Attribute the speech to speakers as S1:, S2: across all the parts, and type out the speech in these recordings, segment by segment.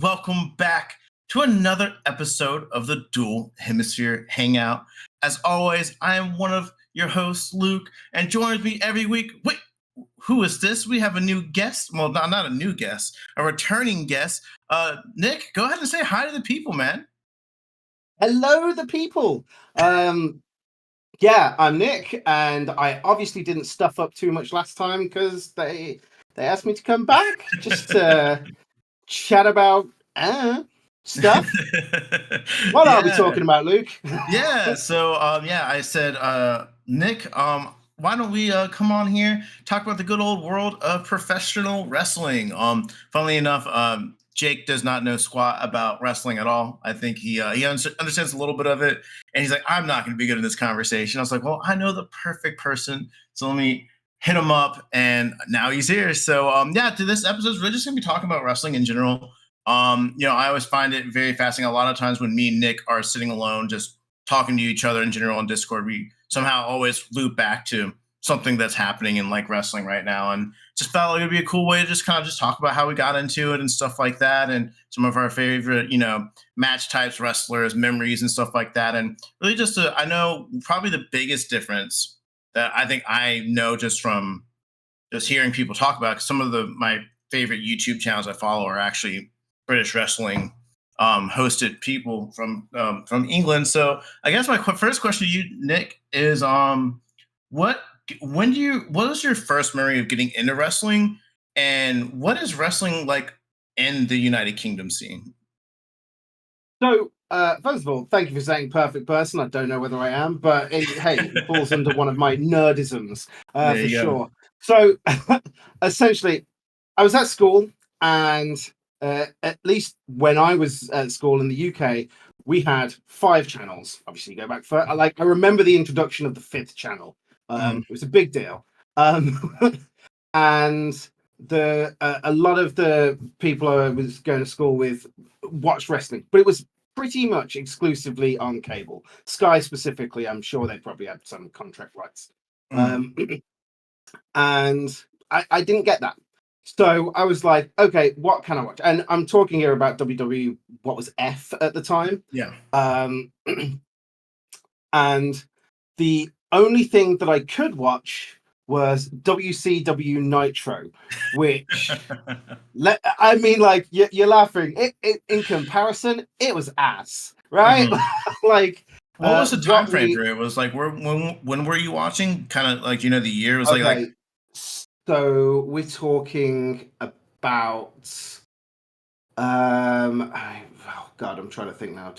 S1: welcome back to another episode of the Dual Hemisphere Hangout. As always, I am one of your hosts, Luke, and joins me every week. Wait, who is this? We have a new guest. Well, not a new guest, a returning guest. Nick, go ahead and say hi to the people, man.
S2: Hello, the people. Yeah, I'm Nick, and I obviously didn't stuff up too much last time because they asked me to come back just to chat about stuff. What are we talking about, Luke?
S1: Yeah. So, I said, Nick, why don't we come on here, talk about the good old world of professional wrestling? Funnily enough, Jake does not know squat about wrestling at all. I think he understands a little bit of it, and he's like, I'm not going to be good in this conversation. I was like, well, I know the perfect person, so let me hit him up, and now he's here. So, to this episode, we're just going to be talking about wrestling in general. I always find it very fascinating. A lot of times when me and Nick are sitting alone, just talking to each other in general on Discord, we somehow always loop back to something that's happening in like wrestling right now, and just felt like it'd be a cool way to just kind of just talk about how we got into it and stuff like that, and some of our favorite, match types, wrestlers, memories, and stuff like that. And really, I know probably the biggest difference that I think I know just from just hearing people talk about, because some of my favorite YouTube channels I follow are actually British wrestling hosted people from England. So I guess my first question to you, Nick, is what was your first memory of getting into wrestling, and what is wrestling like in the United Kingdom scene?
S2: So, first of all, thank you for saying perfect person. I don't know whether I am, but it falls under one of my nerdisms for sure. So, essentially, I was at school, and at least when I was at school in the UK, we had 5 channels. Obviously, go back for I remember the introduction of the 5th channel. It was a big deal, and a lot of the people I was going to school with watched wrestling, but it was pretty much exclusively on cable. Sky specifically, I'm sure they probably had some contract rights, and I didn't get that. So I was like, okay, what can I watch? And I'm talking here about WWE, what was F at the time.
S1: Yeah.
S2: And the only thing that I could watch was WCW Nitro, which, I mean, like, you're laughing. It in comparison, it was ass, right? Like,
S1: what was the time frame for it? Was like, when were you watching? Kind of like, the year? It was
S2: okay. So we're talking about oh god, I'm trying to think now.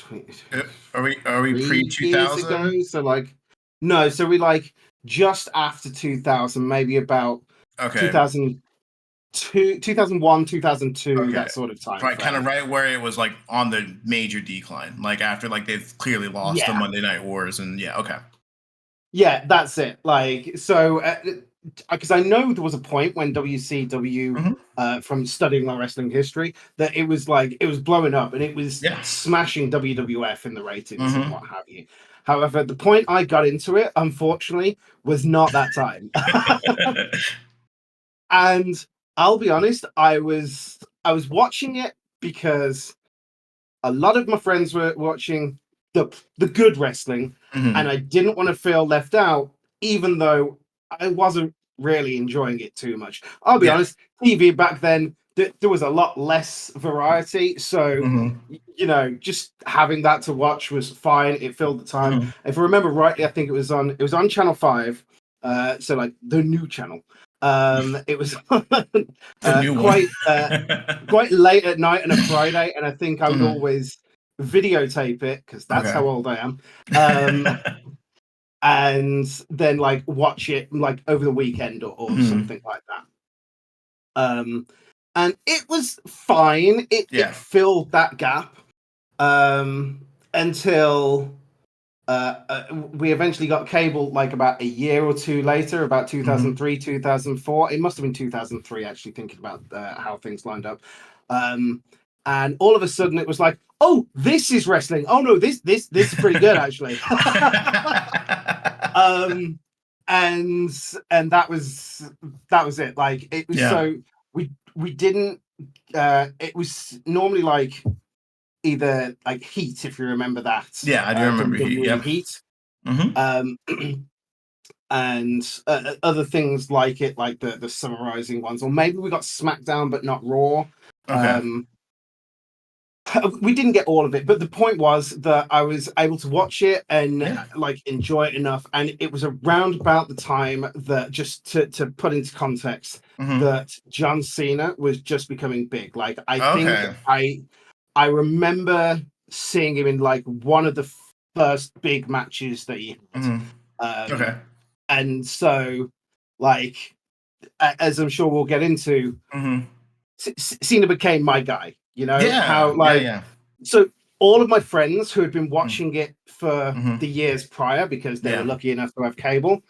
S1: Are we pre-2000?
S2: So like, no, so we like just after 2000, maybe about 2002, 2001, 2002, that sort of time.
S1: Right, kind of right where it was like on the major decline, like after like they've clearly lost the Monday Night Wars, and
S2: yeah, that's it. Like, so because I know there was a point when WCW, from studying my wrestling history, that it was blowing up and it was smashing WWF in the ratings and what have you. However, the point I got into it, unfortunately, was not that time. And I'll be honest, I was watching it because a lot of my friends were watching the good wrestling, and I didn't want to feel left out, even though I wasn't really enjoying it too much. I'll be honest, TV back then, there was a lot less variety, so just having that to watch was fine. It filled the time. If I remember rightly, I think it was on Channel 5, so like the new channel. It was quite late at night on a Friday, and I think I would always videotape it because that's how old I am. And then like watch it like over the weekend or something like that. And it was fine. It filled that gap until we eventually got cable like about a year or two later, about 2003, 2004. It must have been 2003, actually, thinking about how things lined up. And all of a sudden it was like, oh, this is wrestling. Oh no, this is pretty good, actually. And that was it. Like, it was so we didn't it was normally like either like Heat, if you remember that,
S1: Yeah, I do remember Heat.
S2: WWE
S1: Yep.
S2: Heat,
S1: Hmm.
S2: um, and other things like it, like the summarizing ones, or maybe we got SmackDown but not Raw.
S1: Okay.
S2: Um, we didn't get all of it, but the point was that I was able to watch it and
S1: Yeah.
S2: like enjoy it enough. And it was around about the time that, just to put into context,
S1: Hmm.
S2: that John Cena was just becoming big. Like I think
S1: Okay.
S2: I remember seeing him in like one of the first big matches that he had.
S1: Hmm. Okay.
S2: And so, like, as I'm sure we'll get into,
S1: Hmm.
S2: Cena became my guy. You know
S1: Yeah.
S2: how,
S1: Yeah.
S2: like,
S1: Yeah.
S2: so all of my friends who had been
S1: Mm-hmm.
S2: watching it for the years prior, because they were
S1: Yeah.
S2: lucky enough to have cable,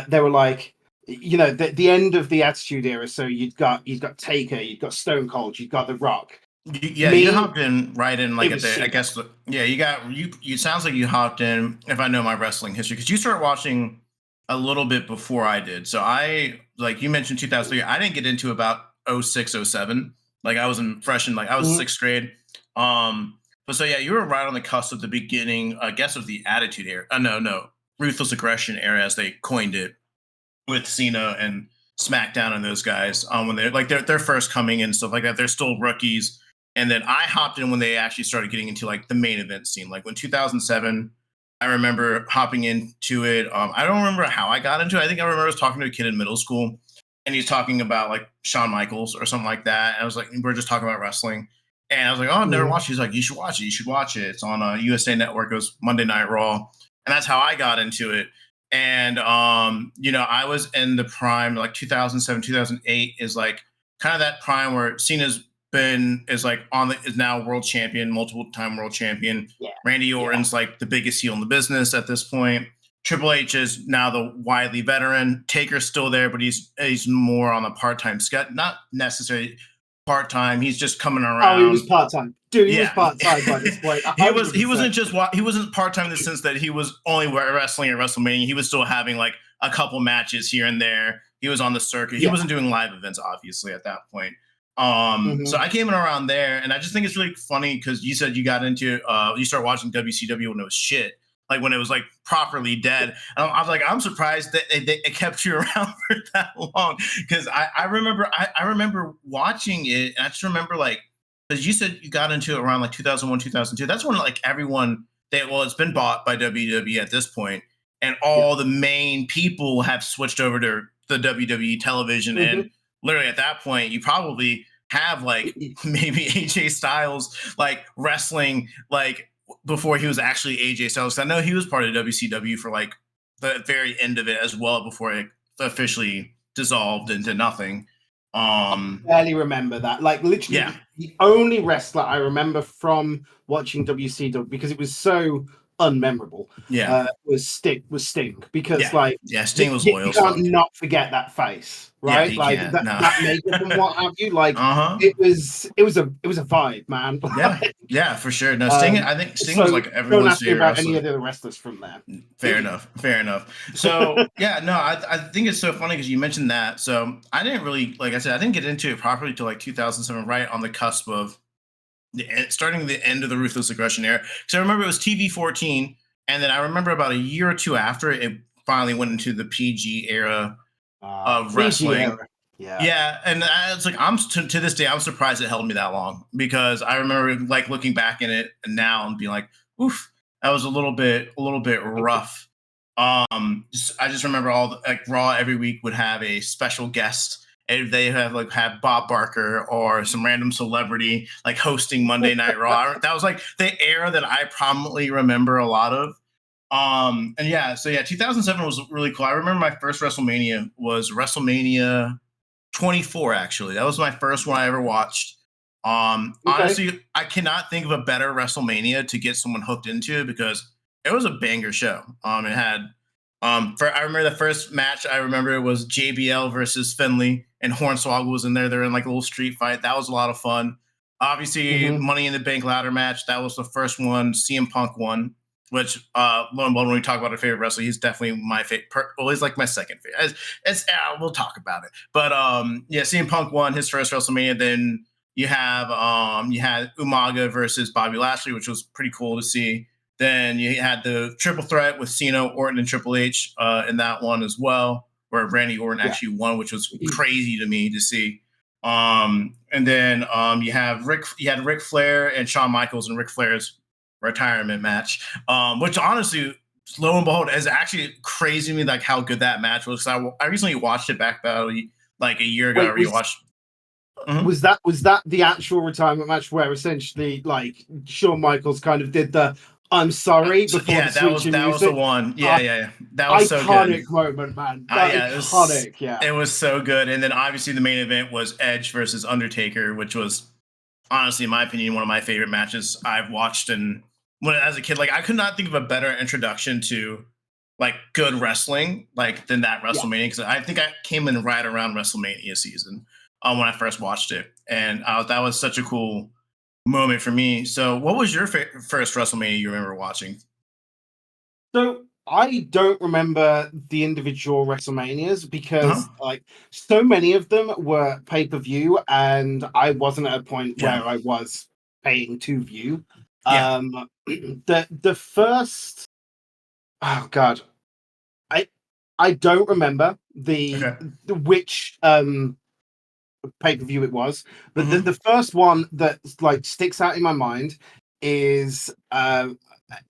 S2: they were like, you know, the end of the Attitude Era. So you'd got Taker, you'd got Stone Cold, you'd got The Rock.
S1: Yeah, you
S2: Me,
S1: hopped in right in like
S2: it
S1: at
S2: was
S1: the I
S2: Cena.
S1: guess yeah, you got you you sounds like you hopped in if I know my wrestling history because you started watching a little bit before I did. So I like you mentioned 2003. I didn't get into about 06, 07. Like I was in fresh in like I was
S2: Mhm.
S1: sixth grade. But so yeah, you were right on the cusp of the beginning, I guess of the attitude era. No, ruthless aggression era as they coined it with Cena and SmackDown and those guys when they're like they're first coming and stuff like that. They're still rookies. And then I hopped in when they actually started getting into like the main event scene. Like when 2007, I remember hopping into it. I don't remember how I got into it. I think I remember I was talking to a kid in middle school and he's talking about like Shawn Michaels or something like that. And I was like, we're just talking about wrestling. And I was like, oh, I've never
S2: Mhm.
S1: watched it. He's like, you should watch it. You should watch it. It's on USA Network. It was Monday Night Raw. And that's how I got into it. And I was in the prime, like 2007, 2008 is like kind of that prime where Cena's been is like on the is now world champion, multiple time world champion.
S2: Yeah,
S1: Randy
S2: yeah.
S1: Orton's like the biggest heel in the business at this point. Triple H is now the widely veteran. Taker's still there, but he's more on a part-time schedule, not necessarily part-time. He's just coming
S2: Oh, he was
S1: around.
S2: part time, dude. He was
S1: Yeah,
S2: part time by this point.
S1: he wasn't
S2: 100%.
S1: just he wasn't part time in the sense that he was only wrestling at WrestleMania. He was still having like a couple matches here and there. He was on the circuit. He
S2: Yeah.
S1: wasn't doing live events, obviously, at that point. So
S2: Mhm.
S1: I came in around there, and I just think it's really funny because you said you got into you started watching WCW when it was shit, like when it was like properly dead. And I was like, I'm surprised that it kept you around for that long because I remember watching it, and I just remember like because you said you got into it around like 2001, 2002. That's when like everyone it's been bought by WWE at this point, and
S2: Yeah.
S1: all the main people have switched over to the WWE television. And
S2: Mhm.
S1: literally at that point, you probably have like maybe AJ Styles like wrestling like before he was actually AJ Styles. I know he was part of WCW for like the very end of it as well before it officially dissolved into nothing.
S2: Barely remember that. Like literally,
S1: Yeah,
S2: the only wrestler I remember from watching WCW, because it was so unmemorable,
S1: yeah.
S2: was Sting. Because
S1: Yeah,
S2: like
S1: yeah. Sting was
S2: you
S1: loyal as
S2: can't
S1: fuck.
S2: not forget that face,
S1: Yeah,
S2: right?
S1: he
S2: Like
S1: can't.
S2: that
S1: No.
S2: that makeup and what have you. Like
S1: Uh-huh.
S2: it was a vibe, man.
S1: Yeah, yeah, for sure. No, Sting.
S2: um,
S1: I think Sting was
S2: so
S1: like
S2: don't
S1: everyone's
S2: ask me
S1: favorite
S2: about any
S1: wrestler.
S2: of the other wrestlers from there.
S1: Fair enough. Fair enough. So yeah, no, I think it's so funny because you mentioned that. So I didn't really, like I said, I didn't get into it properly till like 2007, right on the cusp of starting the end of the ruthless aggression era. Because I remember it was TV 14, and then I remember about a year or two after it finally went into the PG era of
S2: PG
S1: wrestling.
S2: era. Yeah.
S1: Yeah, and it's like I'm to this day I'm surprised it held me that long because I remember like looking back in it now and being like, "Oof, that was a little bit rough." I just remember all like Raw every week would have a special guest, and they have Bob Barker or some random celebrity like hosting Monday Night Raw. That was like the era that I prominently remember a lot of. And yeah, so yeah, 2007 was really cool. I remember my first WrestleMania was WrestleMania 24 actually. That was my first one I ever watched.
S2: Okay.
S1: Honestly, I cannot think of a better WrestleMania to get someone hooked into because it was a banger show. It had I remember the first match I remember it was JBL versus Finley and Hornswoggle was in there. They're in like a little street fight. That was a lot of fun. Obviously,
S2: Hmm.
S1: Money in the Bank ladder match. That was the first one. CM Punk won, which lo and behold, when we talk about our favorite wrestler, he's definitely my favorite. Well, he's like my second favorite. We'll talk about it. But yeah, CM Punk won his first WrestleMania. Then You had Umaga versus Bobby Lashley, which was pretty cool to see. Then you had the triple threat with Cena, Orton, and Triple H in that one as well, where Randy Orton
S2: Yeah.
S1: actually won, which was crazy to me to see. And then you had Ric Flair and Shawn Michaels in Ric Flair's retirement match, which honestly, lo and behold, is actually crazy to me like how good that match was. I recently watched it back about like a year ago. I
S2: Wait,
S1: rewatched. Mhm.
S2: was that the actual retirement match where essentially like Shawn Michaels kind of did the "I'm sorry"
S1: So,
S2: before the
S1: yeah,
S2: switch in
S1: that was the
S2: music?
S1: one. Yeah,
S2: Uh,
S1: yeah, that was so good.
S2: iconic moment, man.
S1: Yeah,
S2: Iconic, yeah.
S1: it was so good. And then obviously the main event was Edge versus Undertaker, which was honestly, in my opinion, one of my favorite matches I've watched. And when as a kid, like I could not think of a better introduction to like good wrestling like than that
S2: Yeah.
S1: WrestleMania, because I think I came in right around WrestleMania season when I first watched it, and that was such a cool moment for me. So, what was your first WrestleMania you remember watching?
S2: So I don't remember the individual WrestleManias
S1: Uh-huh.
S2: because like so many of them were pay-per-view and I wasn't at a point
S1: Yeah,
S2: where I was paying to view.
S1: yeah.
S2: The first, oh god, I I don't remember
S1: Okay.
S2: the which pay-per-view it was, but
S1: Hmm.
S2: the first one that like sticks out in my mind is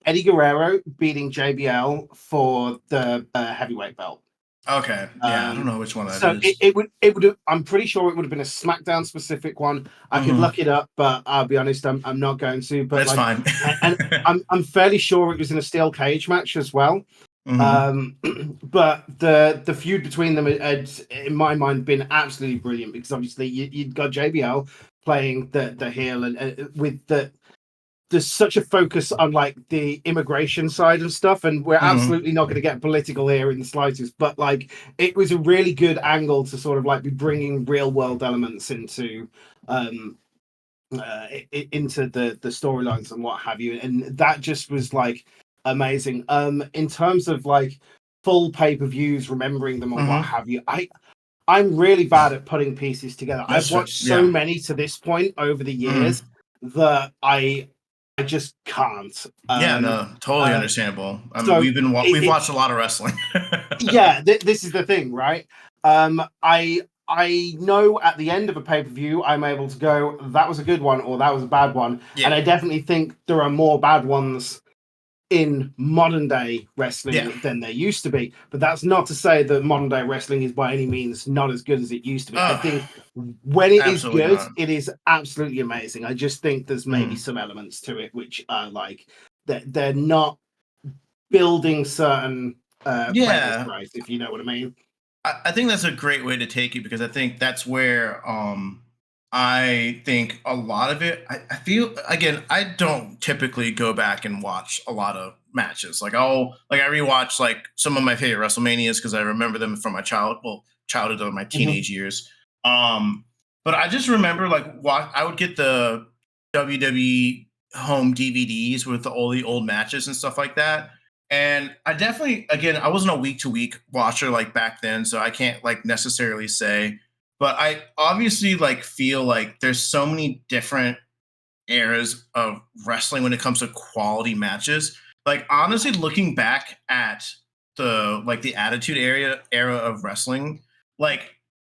S2: Eddie Guerrero beating JBL for the heavyweight belt.
S1: Okay. Yeah, I don't
S2: Um,
S1: know which one that
S2: so
S1: is.
S2: it would I'm pretty sure it would have been a SmackDown specific one. I could
S1: Hmm.
S2: look it up, but I'll be honest, I'm not going to. But
S1: It's
S2: like,
S1: fine.
S2: and I'm fairly sure it was in a steel cage match as well.
S1: Hmm.
S2: Um, but the feud between them had, in my mind, been absolutely brilliant because obviously you'd got JBL playing the heel and with there's such a focus on like the immigration side of stuff, and we're
S1: Hmm.
S2: absolutely not going to get political here in the slightest. But like, it was a really good angle to sort of like be bringing real world elements into um into the storylines and what have you, and that just was like amazing. In terms of like full pay-per-views, remembering them and what
S1: Hmm.
S2: have you, I'm really bad at putting pieces together. I've
S1: That's
S2: watched so
S1: yeah.
S2: many to this point over the years
S1: Hmm.
S2: that I just can't.
S1: Yeah, no, totally
S2: Uh,
S1: understandable. I mean,
S2: so
S1: we've
S2: it
S1: watched a lot of wrestling.
S2: yeah, this is the thing, right? I know at the end of a pay per view, I'm able to go, that was a good one or that was a bad one, and
S1: Yeah,
S2: I definitely think there are more bad ones in modern day
S1: yeah.
S2: wrestling than there used to be. But that's not to say that modern day wrestling is by any means not as good as it used to be. I think when it is
S1: Absolutely
S2: good,
S1: not.
S2: it is absolutely amazing. I just think there's maybe
S1: Mm.
S2: some elements to it which are like that they're not building certain players
S1: Yeah,
S2: right, if you know what I mean.
S1: I think that's a great way to take it, because I think that's where I think a lot of it. I feel again. I don't typically go back and watch a lot of matches. I rewatch like some of my favorite WrestleManias because I remember them from my childhood or my
S2: Mhm.
S1: teenage years. Um, but I just remember like I would get the WWE home DVDs with all the old matches and stuff like that. And I definitely, again, I wasn't a week to week watcher like back then, so I can't like necessarily say, but I obviously like feel like there's so many different eras of wrestling when it comes to quality matches. Like honestly, looking back at the Attitude era of wrestling, like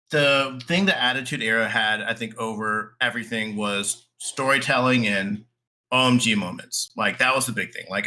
S1: the thing the Attitude era had, I think, over everything was storytelling and OMG moments. Like that was the big thing. I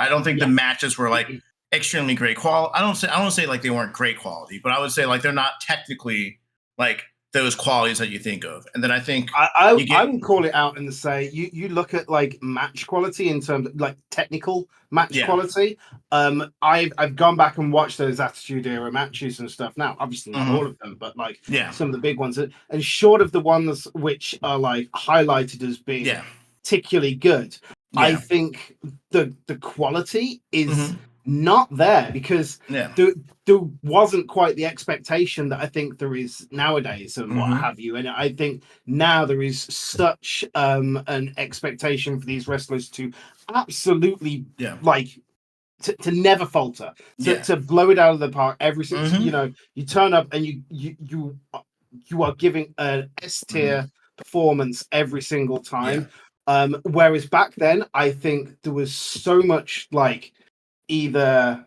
S1: don't think the
S2: Yeah.
S1: matches were like extremely great quality. I don't say like they weren't great quality, but I would say like they're not technically like those qualities that you think of. And then I think you
S2: I
S1: get
S2: would call it out and say you look at like match quality in terms of like technical match
S1: yeah.
S2: quality. I've gone back and watched those Attitude Era matches and stuff. Now, obviously not
S1: Hmm.
S2: all of them, but like
S1: Yeah.
S2: some of the big ones. And short of the ones which are like highlighted as being
S1: Yeah.
S2: particularly good, I
S1: Yeah.
S2: think the quality is
S1: Hmm.
S2: not there because
S1: Yeah.
S2: there, there wasn't quite the expectation that I think there is nowadays and what
S1: Hmm.
S2: have you. And I think now there is such an expectation for these wrestlers to absolutely
S1: Yeah.
S2: like to never falter,
S1: Yeah.
S2: to blow it out of the park every single,
S1: Hmm.
S2: you know, you turn up and you are giving an S
S1: Hmm.
S2: tier performance every single
S1: Yeah.
S2: time. Whereas back then, I think there was so much like either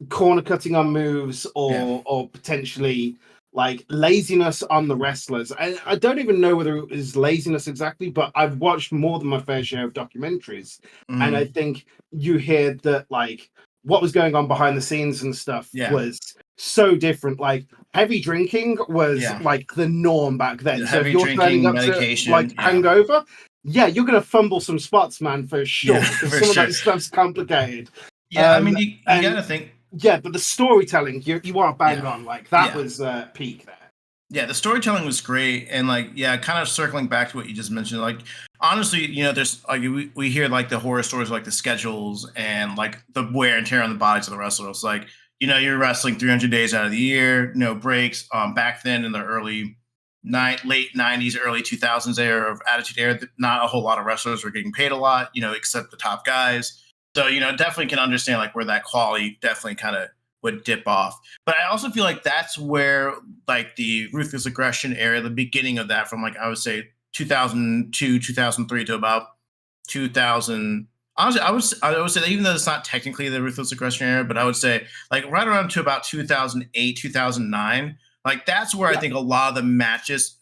S2: corner cutting on moves
S1: Yeah.
S2: or potentially like laziness on the wrestlers. I don't even know whether it was laziness exactly, but I've watched more than my fair share of documentaries, and I
S1: Mhm.
S2: think you hear that like what was going on behind the scenes and stuff
S1: Yeah.
S2: was so different. Like heavy drinking was
S1: Yeah.
S2: like the norm back then.
S1: The
S2: So if
S1: heavy
S2: you're turning
S1: drinking,
S2: up to like
S1: medication. Yeah.
S2: hungover, yeah, you're gonna fumble some spots, man, for
S1: Yeah,
S2: sure, because
S1: for
S2: some of
S1: sure.
S2: that stuff's complicated.
S1: Yeah, I mean, you got
S2: And
S1: to think.
S2: yeah, but the storytelling, you are bang
S1: Yeah.
S2: on. Like that
S1: Yeah.
S2: was peak there.
S1: Yeah, the storytelling was great, and like, yeah, kind of circling back to what you just mentioned. Like, honestly, there's like we hear like the horror stories, like the schedules and like the wear and tear on the bodies of the wrestlers. Like, you're wrestling 300 days out of the year, no breaks. Back then in the late 90s, early 2000s era of Attitude Era, not a whole lot of wrestlers were getting paid a lot, except the top guys. So, definitely can understand like where that quality definitely kind of would dip off. But I also feel like that's where like the ruthless aggression era, the beginning of that, from like I would say 2002, 2003 to about 2000. Honestly, I would say that even though it's not technically the ruthless aggression era, but I would say like right around to about 2008, 2009. Like that's where I
S2: Yeah,
S1: think a lot of the matches,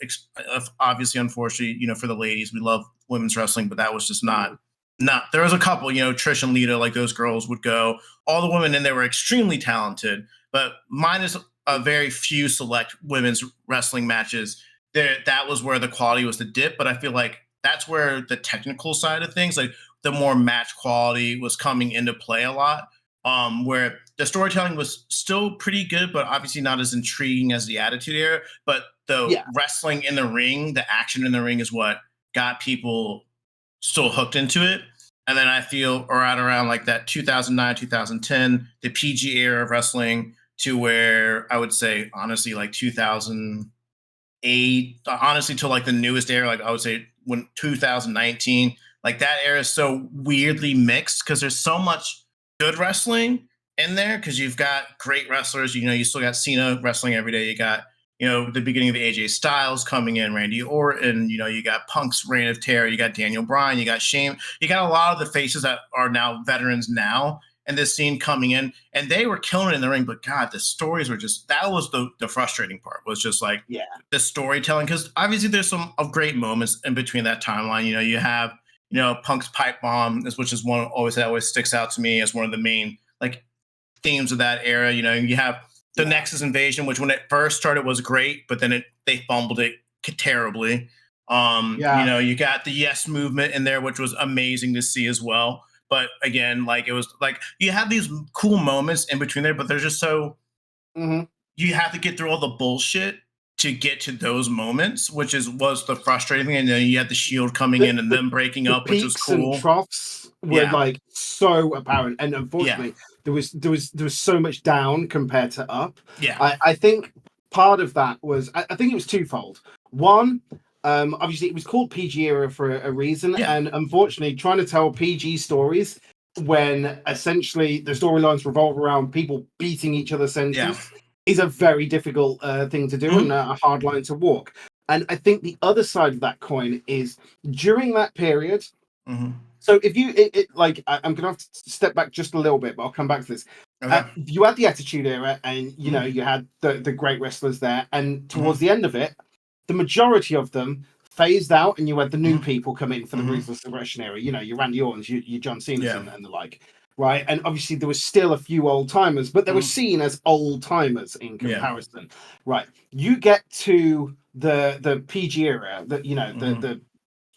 S1: obviously, unfortunately, for the ladies, we love women's wrestling, but that was just not
S2: mm,
S1: not. There was a couple, Trish and Lita, like those girls would go. All the women in there were extremely talented, but minus a very few select women's wrestling matches, that was where the quality was the dip. But I feel like that's where the technical side of things, like the more match quality, was coming into play a lot. Where the storytelling was still pretty good, but obviously not as intriguing as the Attitude Era. But the
S2: yeah,
S1: wrestling in the ring, the action in the ring, is what got people still hooked into it. And then I feel around like that 2009, 2010, the PG era of wrestling, to where I would say honestly like 2008, honestly to like the newest era, like I would say when 2019, like that era is so weirdly mixed because there's so much good wrestling in there, because you've got great wrestlers. You still got Cena wrestling every day. You got the beginning of the AJ Styles coming in, Randy Orton. You got Punk's reign of terror. You got Daniel Bryan. You got Shane. You got a lot of the faces that are now veterans now in this scene coming in, and they were killing it in the ring. But God, the stories were just, that was the frustrating part, was just like
S2: yeah,
S1: the storytelling, because obviously there's some of great moments in between that timeline. You have Punk's pipe bomb, which is one always that always sticks out to me as one of the main like themes of that era. You have the
S2: yeah,
S1: Nexus invasion, which when it first started was great, but then they fumbled it terribly.
S2: yeah.
S1: You got the Yes movement in there, which was amazing to see as well. But again, like it was like you have these cool moments in between there, but they're just so,
S2: Hmm.
S1: you have to get through all the bullshit to get to those moments, which was the frustrating thing. And then you had the Shield coming
S2: The,
S1: in and
S2: the
S1: them breaking
S2: the
S1: up, which was
S2: peaks and
S1: cool.
S2: troughs were
S1: Yeah,
S2: like so apparent, and
S1: yeah,
S2: unfortunately, there was so much down compared to up.
S1: yeah,
S2: I think part of that was I think it was twofold. One, obviously, it was called PG era for a reason,
S1: yeah,
S2: and unfortunately, trying to tell PG stories when essentially the storylines revolve around people beating each other
S1: yeah.
S2: senseless is a very difficult thing to do and
S1: Hmm.
S2: a hard line to walk. And I think the other side of that coin is during that period.
S1: Hmm.
S2: So if you like, I'm gonna have to step back just a little bit, but I'll come back to this.
S1: Okay.
S2: You had the Attitude Era, and
S1: Hmm.
S2: you had the great wrestlers there, and towards
S1: Hmm.
S2: the end of it, the majority of them phased out, and you had the new
S1: Hmm.
S2: people come in for the
S1: Hmm.
S2: Ruthless Aggression Era. Your Randy Orton's, your John Cena's,
S1: Yeah.
S2: and the like, right? And obviously there was still a few old timers, but they were
S1: Hmm.
S2: seen as old timers in
S1: Yeah.
S2: comparison, right? You get to the PG era,
S1: Hmm.
S2: the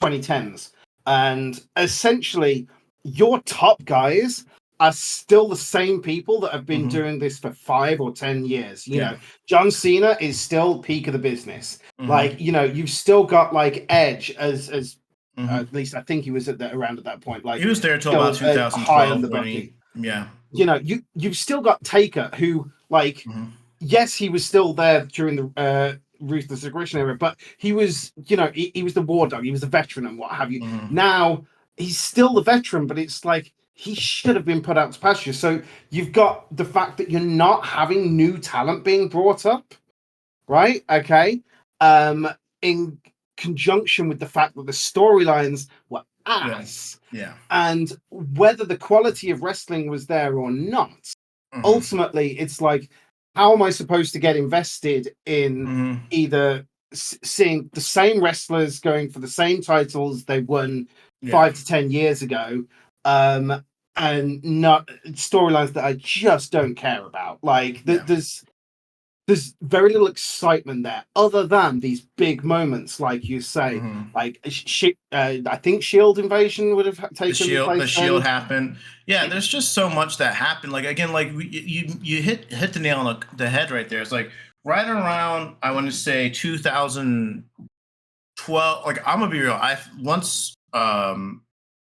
S2: 2010s, and essentially your top guys are still the same people that have been
S1: Hmm.
S2: doing this for 5 or 10 years.
S1: Yeah.
S2: John Cena is still peak of the business.
S1: Hmm.
S2: Like, you've still got like Edge as
S1: Hmm.
S2: at least I think he was around at that point,
S1: He
S2: like
S1: was there till about
S2: still high on
S1: 2012
S2: the
S1: when
S2: bucket.
S1: he, yeah.
S2: You've still got Taker, who like,
S1: Hmm.
S2: yes, he was still there during the ruthless aggression era, but he was, he was the war dog, he was the veteran and what have you.
S1: Hmm.
S2: Now he's still the veteran, but it's like he should have been put out to pasture. So you've got the fact that you're not having new talent being brought up, right? Okay. Um, in conjunction with the fact that the storylines were
S1: Yeah.
S2: ass,
S1: Yeah.
S2: and whether the quality of wrestling was there or not,
S1: Mm-hmm.
S2: ultimately it's like, how am I supposed to get invested in
S1: Mm-hmm.
S2: either seeing the same wrestlers going for the same titles they won
S1: Yeah.
S2: 5 to 10 years ago, and not storylines that I just don't care about. Like
S1: Yeah.
S2: there's very little excitement there other than these big moments, like you say.
S1: Mm-hmm.
S2: Like I think Shield invasion would have taken
S1: The
S2: place
S1: shield
S2: then.
S1: happened. Yeah, there's just so much that happened. Like again, like you hit the nail on the head right there. It's like right around, I want to say 2012. Like I'm gonna be real. I once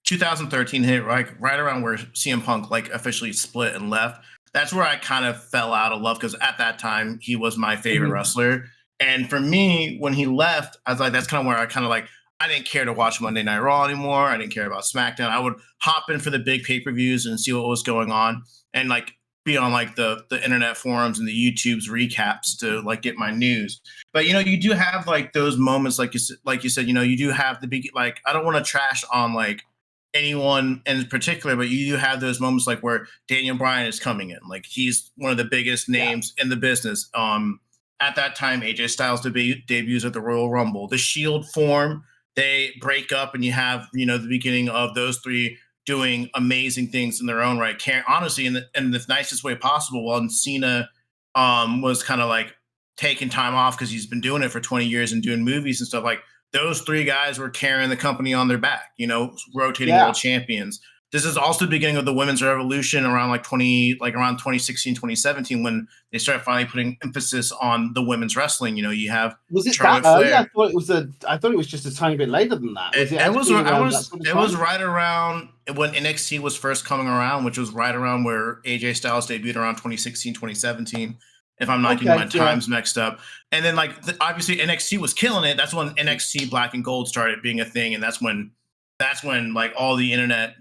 S1: 2013 hit, right around where CM Punk like officially split and left. That's where I kind of fell out of love, because at that time he was my favorite
S2: Mhm.
S1: wrestler. And for me, when he left, I was like, that's kind of where I kind of like, I didn't care to watch Monday Night Raw anymore. I didn't care about SmackDown. I would hop in for the big pay-per-views and see what was going on, and like be on like the internet forums and the YouTube's recaps to like get my news. But you do have like those moments, like you said, you do have the big, like, I don't want to trash on like anyone in particular, but you do have those moments like where Daniel Bryan is coming in, like he's one of the biggest
S2: Yeah.
S1: names in the business. At that time, AJ Styles debuts at the Royal Rumble. The Shield form, they break up, and you have the beginning of those three doing amazing things in their own right. Honestly, in the nicest way possible. While Cena was kind of like taking time off because he's been doing it for 20 years and doing movies and stuff. Like those three guys were carrying the company on their back, rotating
S2: Yeah.
S1: world champions. This is also the beginning of the women's revolution around around 2016, 2017, when they started finally putting emphasis on the women's wrestling. You have
S2: Was it that
S1: Charlotte
S2: early?
S1: Flair.
S2: I thought it was just a tiny bit later than that. Was it
S1: It was
S2: actually
S1: I
S2: around that
S1: was
S2: sort of
S1: it was
S2: time?
S1: right around when NXT was first coming around, which was right around where AJ Styles debuted around 2016, 2017, if I'm not getting my
S2: Okay, yeah,
S1: times mixed up. And then like obviously NXT was killing it. That's when NXT Black and Gold started being a thing, and that's when like all the internet,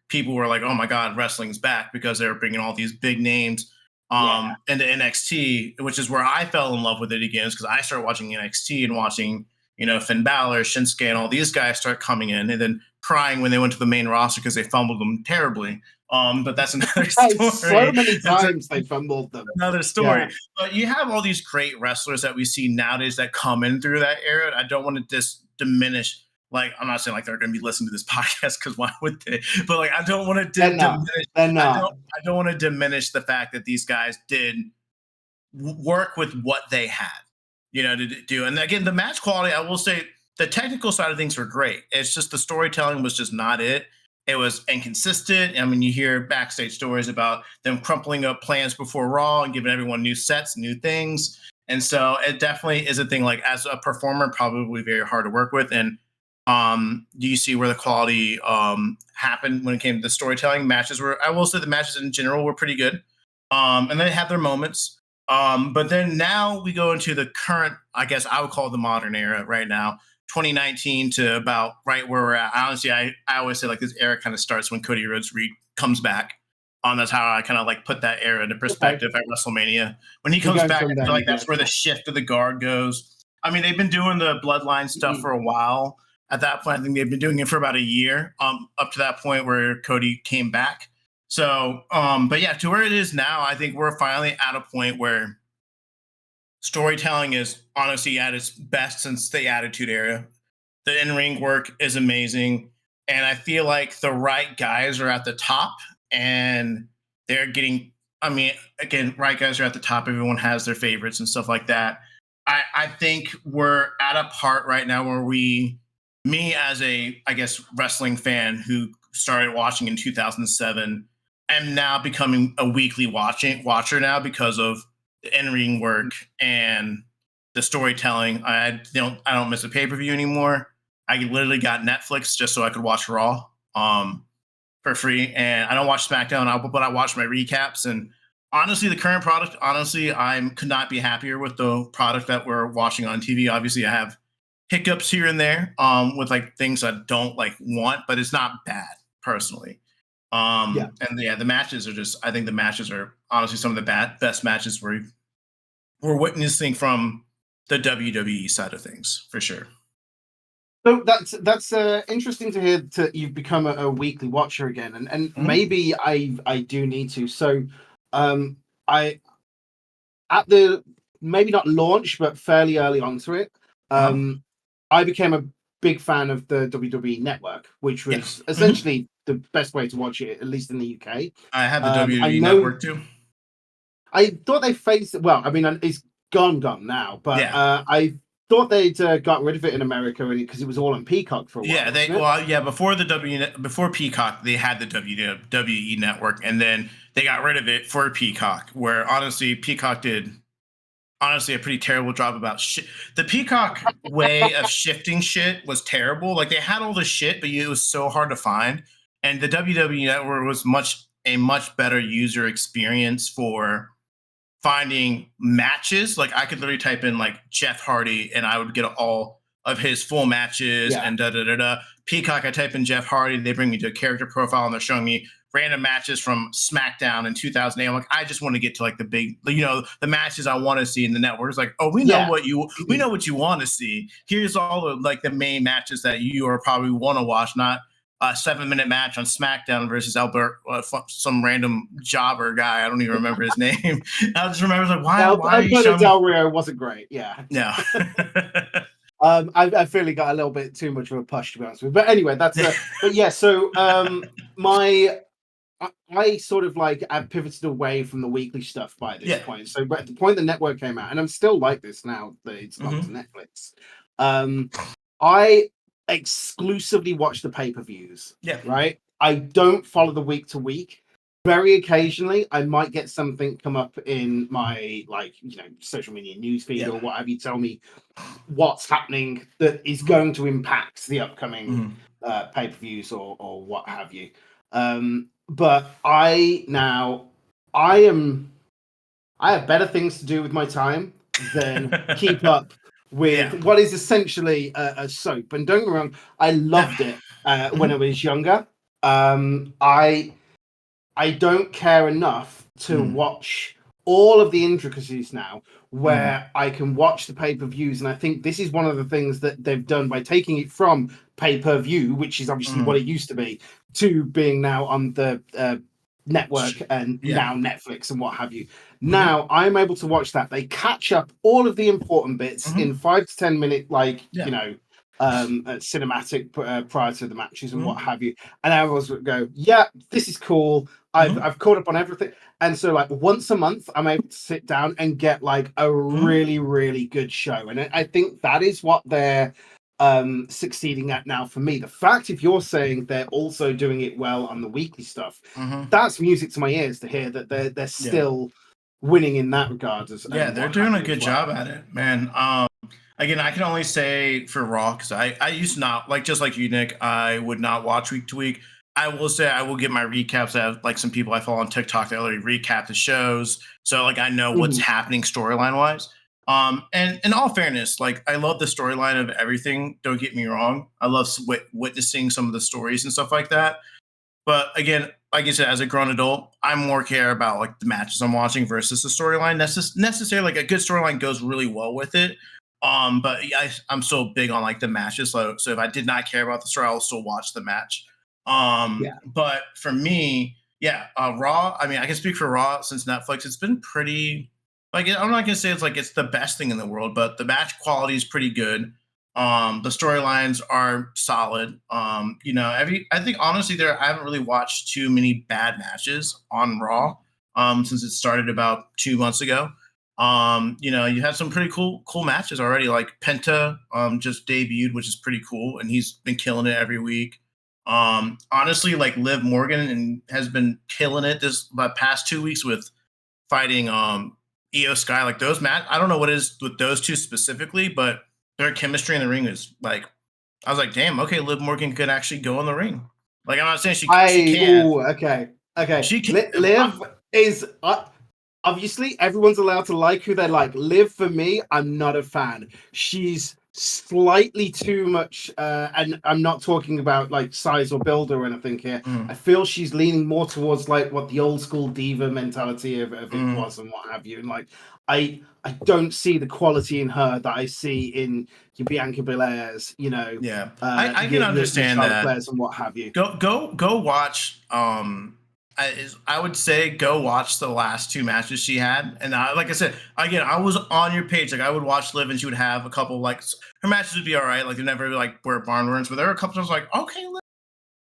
S1: people were like, "Oh my god, wrestling's back," because they were bringing all these big names
S2: yeah.
S1: into NXT, which is where I fell in love with it again, because I started watching NXT and watching Finn Balor, Shinsuke, and all these guys start coming in, and then crying when they went to the main roster because they fumbled them terribly. But that's another
S2: So
S1: story.
S2: many
S1: It's
S2: times they fumbled them.
S1: another
S2: Yeah.
S1: story. But you have all these great wrestlers that we see nowadays that come in through that era. I don't want to diminish. Like, I'm not saying like they're going to be listening to this podcast, because why would they? But like, I don't want to
S2: They're not.
S1: diminish.
S2: They're
S1: I don't.
S2: not.
S1: I don't want to diminish the fact that these guys did work with what they had, to do. And again, the match quality, I will say, the technical side of things were great. It's just the storytelling was just not it. It was inconsistent. I mean, you hear backstage stories about them crumpling up plans before Raw and giving everyone new sets, new things. And so it definitely is a thing, like, as a performer, probably very hard to work with. And do you see where the quality happened when it came to the storytelling? I will say the matches in general were pretty good. And they had their moments. But then now we go into the current, I guess I would call it the modern era right now, 2019 to about right where we're at. Honestly, I always say like this era kind of starts when Cody Rhodes comes back. That's how I kind of like put that era into
S2: Okay.
S1: perspective at WrestleMania. When he
S2: We're
S1: comes
S2: going
S1: back,
S2: from
S1: I feel
S2: then,
S1: like
S2: yeah.
S1: that's where the shift of the guard goes. I mean, they've been doing the bloodline stuff
S2: Mhm.
S1: for a while. At that point, I think they've been doing it for about a year, up to that point where Cody came back. So, but yeah, to where it is now, I think we're finally at a point where storytelling is honestly at its best since the Attitude Era. The in-ring work is amazing, and I feel like the right guys are at the top, and they're getting. I mean, again, right guys are at the top. Everyone has their favorites and stuff like that. I think we're at a part right now where me as a, I guess, wrestling fan who started watching in 2007, am now becoming a weekly watcher now because of the in-ring work and the storytelling. I don't miss a pay-per-view anymore. I literally got Netflix just so I could watch Raw for free, and I don't watch SmackDown, but I watch my recaps. And honestly, the current product, honestly, I could not be happier with the product that we're watching on TV. Obviously, I have hiccups here and there with like things I don't like want, but it's not bad personally.
S2: Yeah.
S1: And yeah, the matches are just. I think the matches are honestly some of the best matches we're witnessing from the WWE side of things for sure.
S2: So that's interesting to hear that you've become a weekly watcher again, and
S1: Mhm.
S2: maybe I do need to. So, I at the maybe not launch, but fairly early onto it,
S1: Uh-huh.
S2: I became a big fan of the WWE Network, which
S1: Yeah.
S2: was
S1: Mhm.
S2: essentially the best way to watch it, at least in the UK.
S1: I had the
S2: I
S1: WWE
S2: know
S1: Network too.
S2: I thought they phased it. Well, I mean, it's gone now, but
S1: Yeah.
S2: I thought they'd got rid of it in America because it was all on Peacock for a while,
S1: Yeah,
S2: wasn't it?
S1: before before Peacock, they had the WWE network, and then they got rid of it for Peacock. Where honestly, Peacock did honestly a pretty terrible job about shit. The Peacock way of shifting shit was terrible. Like they had all the shit, but it was so hard to find. And the WWE network was much better user experience for finding matches. Like I could literally type in like Jeff Hardy and I would get all of his full matches
S2: Yeah.
S1: and da da da da. Peacock, I type in Jeff Hardy, they bring me to a character profile and they're showing me random matches from SmackDown in 2008. I'm like, I just want to get to like the big, the matches I want to see in the network. It's like, oh,
S2: Yeah.
S1: we know what you want to see. Here's all the like the main matches that you are probably want to watch, not a 7 minute match on SmackDown versus Albert, some random jobber guy. I don't even remember his name. I just remember like, why are you
S2: Alberto
S1: showing me?
S2: Del Rio wasn't great. Yeah.
S1: No.
S2: I feel he got a little bit too much of a push, to be honest with you. But anyway, that's but yeah. So my I sort of like I've pivoted away from the weekly stuff by this
S1: Yeah.
S2: point. So, but at the point the network came out, and I'm still like this now that it's gone to
S1: Hmm.
S2: Netflix. Um, I exclusively watch the pay-per-views.
S1: Yeah.
S2: Right. I don't follow the week to week. Very occasionally, I might get something come up in my social media newsfeed
S1: Yeah.
S2: or what have you tell me what's happening that is
S1: Hmm.
S2: going to impact the upcoming
S1: Hmm.
S2: pay-per-views or what have you. But I am I have better things to do with my time than keep up with
S1: Yeah.
S2: what is essentially a soap. And don't get me wrong, I
S1: Yeah.
S2: loved it when I
S1: Hmm.
S2: was younger. I don't care enough to
S1: Hmm.
S2: watch all of the intricacies now
S1: Hmm.
S2: where I can watch the pay-per-views. And I think this is one of the things that they've done by taking it from pay-per-view, which is obviously what
S1: Hmm.
S2: it used to be, to being now on the network and
S1: Yeah.
S2: now Netflix and what have you.
S1: Hmm.
S2: Now I'm able to watch that. They catch up all of the important bits in
S1: Hmm.
S2: 5 to 10 minute,
S1: Yeah.
S2: cinematic prior to the matches and what
S1: Hmm.
S2: have you. And I always would go, yeah, this is cool.
S1: Hmm.
S2: I've caught up on everything. And so like once a month, I'm able to sit down and get like a
S1: Hmm.
S2: really, really good show. And I think that is what they're succeeding at now for me. The fact if you're saying they're also doing it well on the weekly stuff,
S1: Hmm.
S2: that's music to my ears to hear that they're
S1: Yeah.
S2: still winning in that regard as
S1: Yeah,
S2: and
S1: they're
S2: what have
S1: doing a
S2: you as
S1: good
S2: well.
S1: job at it, man. Again, I can only say for Raw because I used to not like just like you, Nick. I would not watch week to week. I will say I will get my recaps. I have like some people I follow on TikTok that already recap the shows, so like I know what's
S2: Mhm.
S1: happening storyline wise. And in all fairness, like I love the storyline of everything. Don't get me wrong. I love witnessing some of the stories and stuff like that. But again, like I said, as a grown adult, I more care about like the matches I'm watching versus the storyline. Necessarily, like a good storyline goes really well with it. But yeah, I'm so big on like the matches. So if I did not care about the story, I'll still watch the match.
S2: Yeah.
S1: But for me, yeah, Raw. I mean, I can speak for Raw since Netflix. It's been pretty. Like I'm not gonna say it's like it's the best thing in the world, but the match quality is pretty good. The storylines are solid. I think honestly I haven't really watched too many bad matches on Raw since it started about 2 months ago. You had some pretty cool matches already. Like Penta just debuted, which is pretty cool, and he's been killing it every week. Honestly, like Liv Morgan and has been killing it this past 2 weeks with fighting Io Sky. Like those match, I don't know what it is with those two specifically, but their chemistry in the ring is like I was like, damn, okay, Liv Morgan could actually go in the ring. Like I'm not saying she can't.
S2: Okay.
S1: She can.
S2: Liv is obviously everyone's allowed to like who they like. Liv for me, I'm not a fan. She's slightly too much, and I'm not talking about like size or build or anything here. I feel she's leaning more towards like what the old school diva mentality of it was and what have you. And like I don't see the quality in her that I see in your Bianca Belairs,
S1: Yeah, I can
S2: your
S1: understand
S2: Charlotte
S1: that.
S2: Flairs and what have you.
S1: Go watch. I would say go watch the last two matches she had, and like I said again, I was on your page. Like I would watch Liv, and she would have a couple like her matches would be all right. Like they never like were barn burns, but there were a couple times like okay, Liv,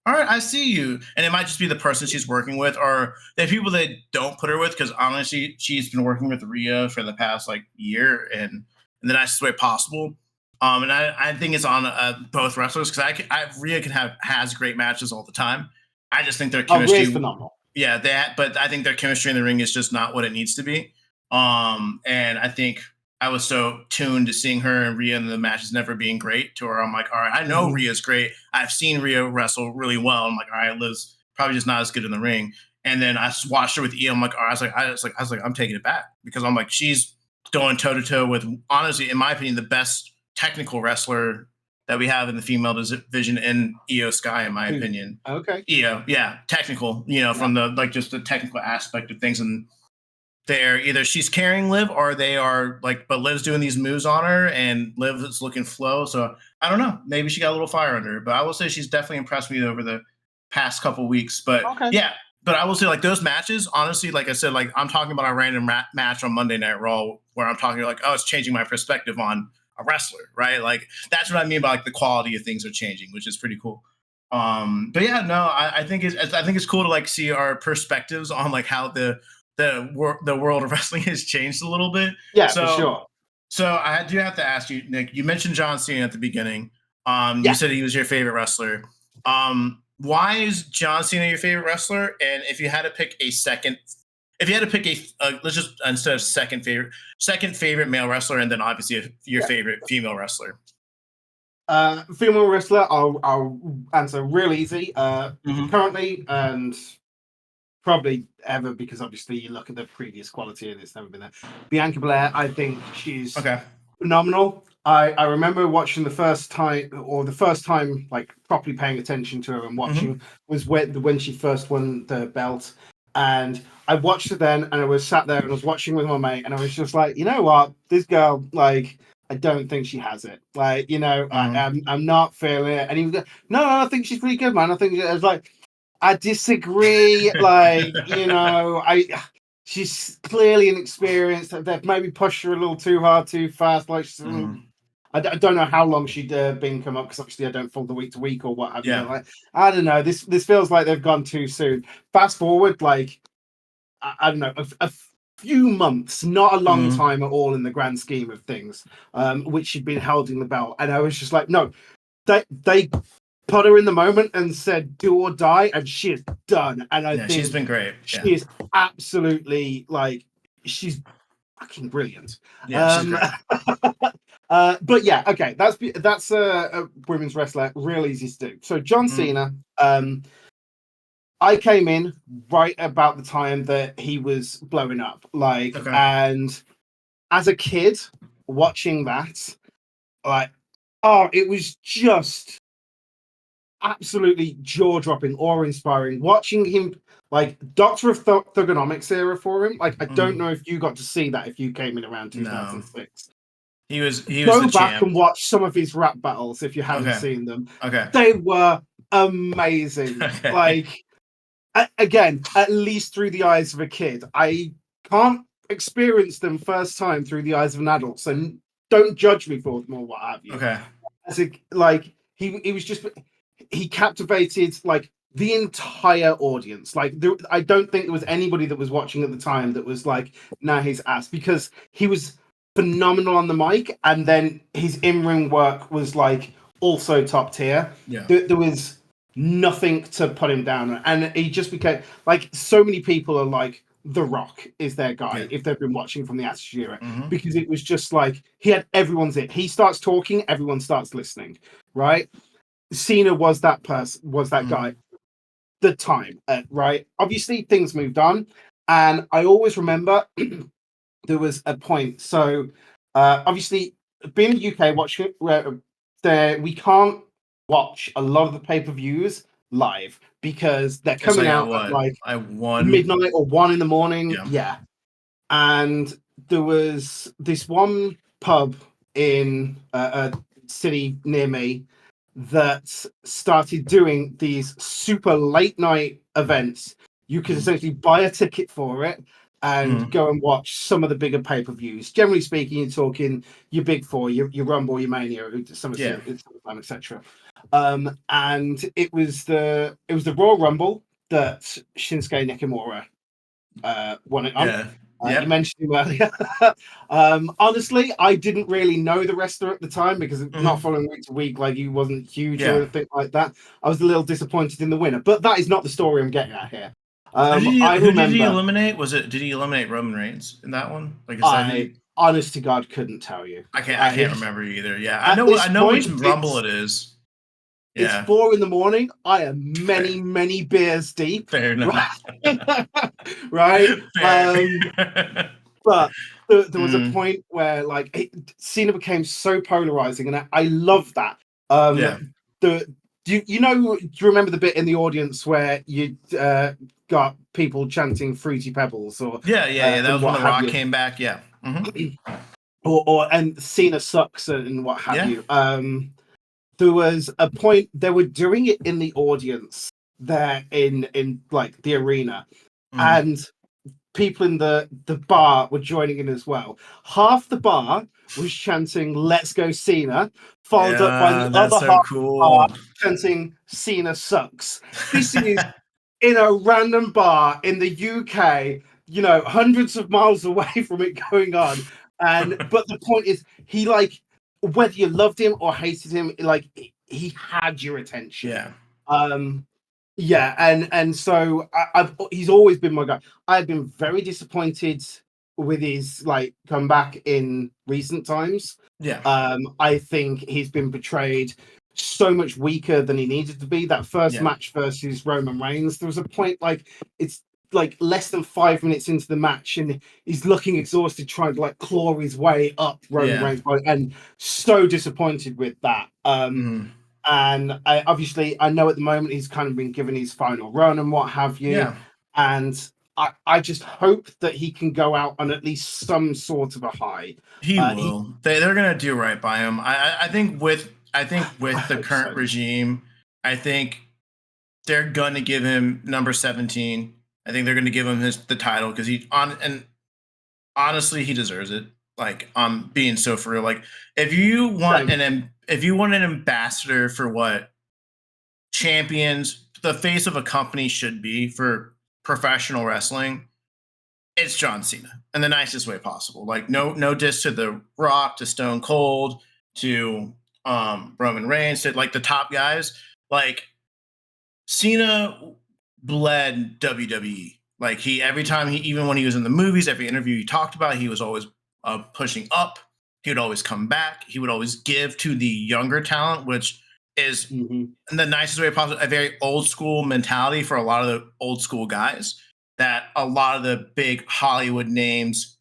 S1: all right, I see you, and it might just be the person she's working with, or the people that don't put her with. Because honestly, she's been working with Rhea for the past like year, and the nicest way possible. And I think it's on both wrestlers because Rhea has great matches all the time. I just think their
S2: Oh, Rhea's
S1: chemistry,
S2: phenomenal.
S1: yeah, but I think their chemistry in the ring is just not what it needs to be. And I think I was so tuned to seeing her and Rhea in the matches never being great to where I'm like, all right, I know Rhea's great. I've seen Rhea wrestle really well. I'm like, all right, Liv's probably just not as good in the ring. And then I watched her with Io. I'm like, all right, I was like, I'm taking it back because I'm like, she's going toe to toe with, honestly, in my opinion, the best technical wrestler that we have in the female division in Io Sky, in my opinion.
S2: Okay.
S1: Io, yeah, technical, from the like just the technical aspect of things. And they're either she's carrying Liv or they are like, but Liv's doing these moves on her and Liv is looking flow. So I don't know. Maybe she got a little fire under her, but I will say she's definitely impressed me over the past couple weeks. But
S2: Okay.
S1: yeah, but I will say like those matches, honestly, like I said, like I'm talking about a random match on Monday Night Raw where I'm talking like, oh, it's changing my perspective on a wrestler, right? Like that's what I mean by like the quality of things are changing, which is pretty cool. But yeah, no, I think it's cool to like see our perspectives on like how the world of wrestling has changed a little bit.
S2: Yeah, for
S1: So
S2: sure.
S1: I do have to ask you, Nick. You mentioned John Cena at the beginning. You
S2: Yeah.
S1: said he was your favorite wrestler. Why is John Cena your favorite wrestler? And if you had to pick a second, if you had to pick let's just instead of second favorite male wrestler, and then obviously your favorite female wrestler.
S2: Female wrestler, I'll answer real easy. Currently and probably ever, because obviously you look at the previous quality and it's never been there. Bianca Belair, I think she's phenomenal. I remember watching the first time like properly paying attention to her and watching was when she first won the belt. And I watched it then, and I was sat there and I was watching with my mate, and I was just like, you know what, this girl, like, I don't think she has it. Like, I'm not feeling it. And he was like, no, I think she's pretty good, man. I think I was like, I disagree. Like, she's clearly inexperienced. They've maybe pushed her a little too hard, too fast. Like, I don't know how long she'd been come up, because obviously I don't follow the week to week or what have you. But like, I don't know. This feels like they've gone too soon. Fast forward, like, I don't know, a few months, not a long time at all in the grand scheme of things, which she'd been holding the belt, and I was just like, no, they put her in the moment and said do or die, and she is done. And I think
S1: she's been great.
S2: She is absolutely, like, she's fucking brilliant.
S1: She's great.
S2: But yeah, okay, that's a women's wrestler, real easy to do. So John Cena, I came in right about the time that he was blowing up, like, and as a kid watching that, like, oh, it was just absolutely jaw-dropping, awe-inspiring. Watching him, like, Doctor of Thugonomics era for him. Like, I don't know if you got to see that if you came in around 2006.
S1: He was
S2: Go
S1: the
S2: back
S1: champ.
S2: and watch some of his rap battles if you haven't seen them.
S1: Okay.
S2: They were amazing. Like, again, at least through the eyes of a kid. I can't experience them first time through the eyes of an adult, so don't judge me for them or what have you.
S1: Okay.
S2: Like, he was just, he captivated like the entire audience. Like, I don't think there was anybody that was watching at the time that was like, nah, he's ass, because he was phenomenal on the mic, and then his in-ring work was like also top tier. There was nothing to put him down, and he just became, like, so many people are like, The Rock is their guy if they've been watching from the Attitude Era, because it was just like he had everyone's it. He starts talking, everyone starts listening, right? Cena was that person, was that guy. The time, right? Obviously, things moved on, and I always remember there was a point. So, obviously, being in the UK, watching we can't watch a lot of the pay-per-views live because they're
S1: It's
S2: coming
S1: like at
S2: out at
S1: what?
S2: like
S1: I won.
S2: midnight or 1 in the morning.
S1: Yeah.
S2: Yeah. And there was this one pub in a city near me that started doing these super late night events. You could essentially buy a ticket for it and
S1: Mm-hmm.
S2: go and watch some of the bigger pay-per-views. Generally speaking, you're talking your big four, your Rumble, your Mania,
S1: Yeah.
S2: SummerSlam, etc. And it was the Royal Rumble that Shinsuke Nakamura won it on.
S1: Yeah.
S2: You
S1: Yep.
S2: mentioned him earlier. Honestly, I didn't really know the wrestler at the time because not
S1: Mm-hmm.
S2: following week to week, like he wasn't huge or
S1: Yeah.
S2: anything like that. I was a little disappointed in the winner, but that is not the story I'm getting at here. I
S1: Who did he
S2: remember
S1: eliminate? Did he eliminate Roman Reigns in that one? Like, is that who?
S2: I, honest to God, couldn't tell you.
S1: I can't remember either. Yeah,
S2: At
S1: I
S2: this
S1: know which
S2: point,
S1: Rumble it is.
S2: it's
S1: Yeah,
S2: 4 in the morning. I am
S1: fair,
S2: many beers deep.
S1: fair
S2: Right.
S1: enough.
S2: Right.
S1: Fair.
S2: But there was a
S1: Mm,
S2: point where like Cena became so polarizing, and I love that.
S1: yeah,
S2: The do you remember the bit in the audience where you got people chanting "Fruity Pebbles" or
S1: yeah. That
S2: and
S1: was when
S2: what
S1: The
S2: have
S1: Rock
S2: you,
S1: came back. Yeah.
S2: or and Cena sucks and what have
S1: Yeah.
S2: you. There was a point they were doing it in the audience there in like the arena,
S1: Mm,
S2: and people in the bar were joining in as well. Half the bar was chanting "Let's go Cena," followed up by the
S1: yeah, that's
S2: other
S1: so
S2: half of the bar
S1: cool.
S2: chanting "Cena sucks." This is in a random bar in the UK, hundreds of miles away from it going on. But the point is, he like whether you loved him or hated him, like he had your attention.
S1: Yeah,
S2: Um, yeah, and so he's always been my guy. I've been very disappointed with his like comeback in recent times.
S1: yeah,
S2: I think he's been portrayed so much weaker than he needed to be. That first
S1: yeah,
S2: match versus Roman Reigns, there was a point like it's like less than 5 minutes into the match, and he's looking exhausted, trying to like claw his way up Roman
S1: yeah.
S2: Reigns, and so disappointed with that.
S1: Mm,
S2: And I know at the moment he's kind of been given his final run and what have you.
S1: yeah.
S2: And I just hope that he can go out on at least some sort of a high.
S1: He
S2: He
S1: will. They're gonna do right by him. I think
S2: I
S1: with the
S2: hope
S1: current
S2: so.
S1: regime, I think they're gonna give him number 17. I think they're gonna give him the title because and honestly he deserves it. Like I'm being so for real. Like
S2: Same.
S1: if you want an ambassador for what champions the face of a company should be for professional wrestling, it's John Cena in the nicest way possible. Like no diss to The Rock, to Stone Cold, to Roman Reigns, to like the top guys. Like Cena bled WWE. Like he every time he even when he was in the movies, every interview he talked about, he was always pushing up. He would always come back. He would always give to the younger talent, which is
S2: Hmm.
S1: in the nicest way possible, a very old school mentality for a lot of the old school guys that a lot of the big Hollywood names,